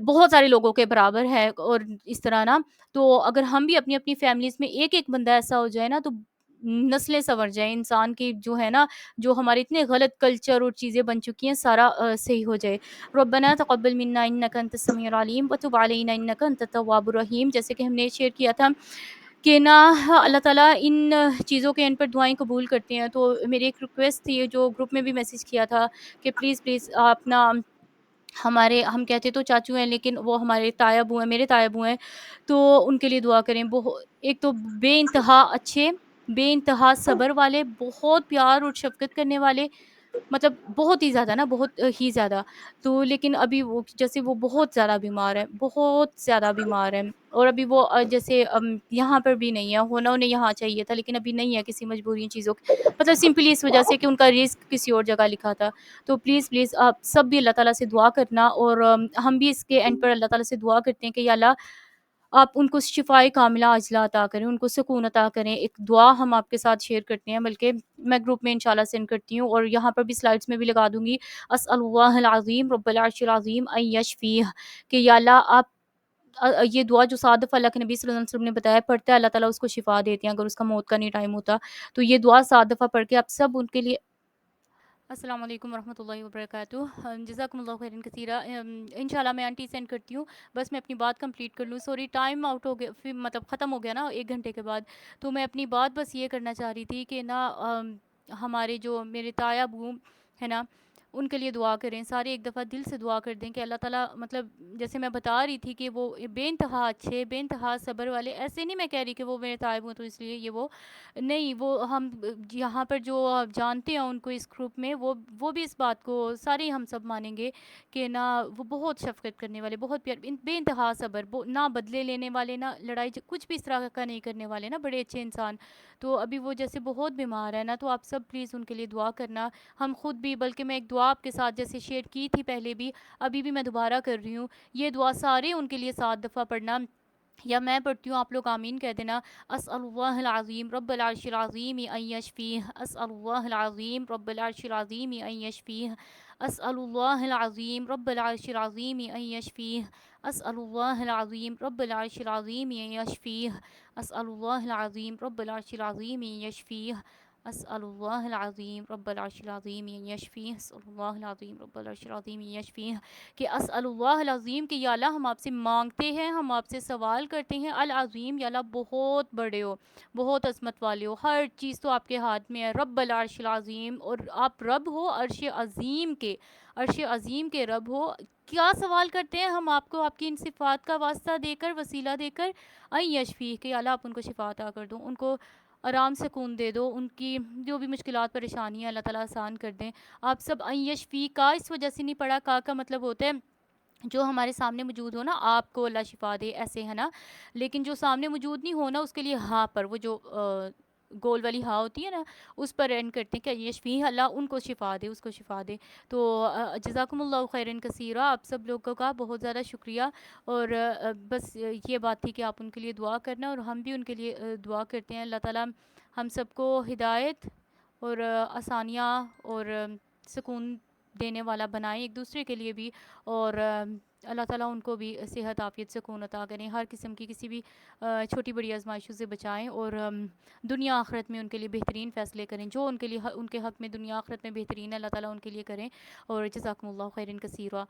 بہت سارے لوگوں کے برابر ہے، اور اس طرح نا، تو اگر ہم بھی اپنی اپنی فیملیز میں ایک ایک بندہ ایسا ہو جائے نا، تو نسلیں سنور جائیں، انسان کی جو ہے نا، جو ہمارے اتنے غلط کلچر اور چیزیں بن چکی ہیں، سارا صحیح ہو جائے۔ ربنا تقبل منا انک انت السمیع العلیم وتب علینا انک انت التواب الرحیم، جیسے کہ ہم نے شیئر کیا تھا کہ نا اللہ تعالیٰ ان چیزوں کے ان پر دعائیں قبول کرتے ہیں، تو میری ایک ریکویسٹ تھی جو گروپ میں بھی میسج کیا تھا کہ پلیز پلیز آپ نا، ہمارے ہم کہتے تو چاچو ہیں لیکن وہ ہمارے تایا ابو ہیں، میرے تایا ابو ہیں، تو ان کے لیے دعا کریں۔ ایک تو بے انتہا اچھے، بے انتہا صبر والے، بہت پیار اور شفقت کرنے والے، مطلب بہت ہی زیادہ نا، بہت ہی زیادہ۔ تو لیکن ابھی وہ جیسے وہ بہت زیادہ بیمار ہے، بہت زیادہ بیمار ہے، اور ابھی وہ جیسے یہاں پر بھی نہیں ہے، ہونا انہیں یہاں چاہیے تھا لیکن ابھی نہیں ہے کسی مجبوری چیزوں کی، مطلب سمپلی اس وجہ سے کہ ان کا رزق کسی اور جگہ لکھا تھا۔ تو پلیز پلیز آپ سب بھی اللہ تعالیٰ سے دعا کرنا، اور ہم بھی اس کے اینڈ پر اللہ تعالیٰ سے دعا کرتے ہیں کہ یا اللہ آپ ان کو شفائے کاملہ عاجلہ عطا کریں، ان کو سکون عطا کریں۔ ایک دعا ہم آپ کے ساتھ شیئر کرتے ہیں، بلکہ میں گروپ میں انشاءاللہ سینڈ کرتی ہوں، اور یہاں پر بھی سلائڈس میں بھی لگا دوں گی۔ اسأل اللہ العظیم رب العرش العظیم ان یشفیہ، کہ یا اللہ آپ یہ دعا جو 7 دفعہ اللہ کے نبی صلی اللہ علیہ وسلم نے بتایا پڑھتا ہے، اللہ تعالیٰ اس کو شفا دیتے ہیں اگر اس کا موت کا نہیں ٹائم ہوتا۔ تو یہ دعا 7 دفعہ پڑھ کے آپ سب ان کے لیے۔ السلام علیکم ورحمۃ اللہ وبرکاتہ۔ جزاکم اللہ خیرن کثیرہ۔ انشاءاللہ میں آنٹی سینڈ کرتی ہوں، بس میں اپنی بات کمپلیٹ کر لوں۔ سوری ٹائم آؤٹ ہو گیا، پھر مطلب ختم ہو گیا نا 1 گھنٹے کے بعد، تو میں اپنی بات بس یہ کرنا چاہ رہی تھی کہ نا ہمارے جو میرے تایا ابو ہے نا، ان کے لیے دعا کریں سارے، ایک دفعہ دل سے دعا کر دیں کہ اللہ تعالیٰ، مطلب جیسے میں بتا رہی تھی کہ وہ بے انتہا اچھے، بے انتہا صبر والے، ایسے نہیں میں کہہ رہی کہ وہ میرے تائب ہوں تو اس لیے یہ وہ نہیں، وہ ہم یہاں پر جو جانتے ہیں ان کو اس گروپ میں، وہ بھی اس بات کو سارے ہم سب مانیں گے کہ نا وہ بہت شفقت کرنے والے، بہت پیار، بے انتہا صبر، نہ بدلے لینے والے، نہ لڑائی کچھ بھی اس طرح کا نہیں کرنے والے نا، بڑے اچھے انسان۔ تو ابھی وہ جیسے بہت بیمار ہے نا، تو آپ سب پلیز ان کے لیے دعا کرنا، ہم خود بھی، بلکہ میں ایک دعا آپ کے ساتھ جیسے شیئر کی تھی پہلے بھی، ابھی بھی میں دوبارہ کر رہی ہوں، یہ دعا سارے ان کے لیے 7 دفعہ پڑھنا، یا میں پڑھتی ہوں آپ لوگ آمین کہہ دینا۔ اسأل اللہ العظیم رب العرش العظیم ان یشفیہ، اسأل اللہ العظیم رب العرش العظیم ان یشفیہ، اسأل اللہ العظیم رب العرش العظیم ان یشفیہ، اسأل اللہ العظیم رب العرش العظیم ان یشفیہ، اسأل اللہ العظیم رب العرش العظیم ان یشفیہ، اسأل اللہ العظیم رب العرش العظیم ان یشفیہ، اسأل اللہ العظیم رب العرش العظیم ان یشفیہ، کہ اسأل اللہ العظیم، کہ یا اللہ ہم آپ سے مانگتے ہیں، ہم آپ سے سوال کرتے ہیں، العظیم یا اللہ بہت بڑے ہو، بہت عظمت والے ہو، ہر چیز تو آپ کے ہاتھ میں ہے، رب العرش العظیم، اور آپ رب ہو عرش عظیم کے، عرش عظیم کے رب ہو۔ کیا سوال کرتے ہیں ہم آپ کو، آپ کی ان صفات کا واسطہ دے کر، وسیلہ دے کر، این یشفی، کہ یا اللہ آپ ان کو شفا عطا کر دو، ان کو آرام سکون دے دو، ان کی جو بھی مشکلات پریشانیاں اللہ تعالیٰ آسان کر دیں۔ آپ سب این یشفی کا اس وجہ سے نہیں پڑھا، کا مطلب ہوتا ہے جو ہمارے سامنے موجود ہو نا، آپ کو اللہ شفا دے، ایسے ہے نا، لیکن جو سامنے موجود نہیں ہونا اس کے لیے ہاں پر، وہ جو گول والی ہاں ہوتی ہے نا، اس پر اینڈ کرتے ہیں کہ یشفی اللہ ان کو شفا دے، اس کو شفا دے۔ تو جزاکم اللہ خیرن کثیرہ، آپ سب لوگوں کا بہت زیادہ شکریہ، اور بس یہ بات تھی کہ آپ ان کے لیے دعا کرنا، اور ہم بھی ان کے لیے دعا کرتے ہیں، اللہ تعالیٰ ہم سب کو ہدایت اور آسانیاں اور سکون دینے والا بنائیں ایک دوسرے کے لیے بھی، اور اللہ تعالیٰ ان کو بھی صحت عافیت سکون عطا کریں، ہر قسم کی کسی بھی چھوٹی بڑی آزمائشوں سے بچائیں، اور دنیا آخرت میں ان کے لیے بہترین فیصلے کریں، جو ان کے لیے ان کے حق میں دنیا آخرت میں بہترین ہے اللہ تعالیٰ ان کے لیے کریں، اور جزاکم اللہ خیرن کثیرہ۔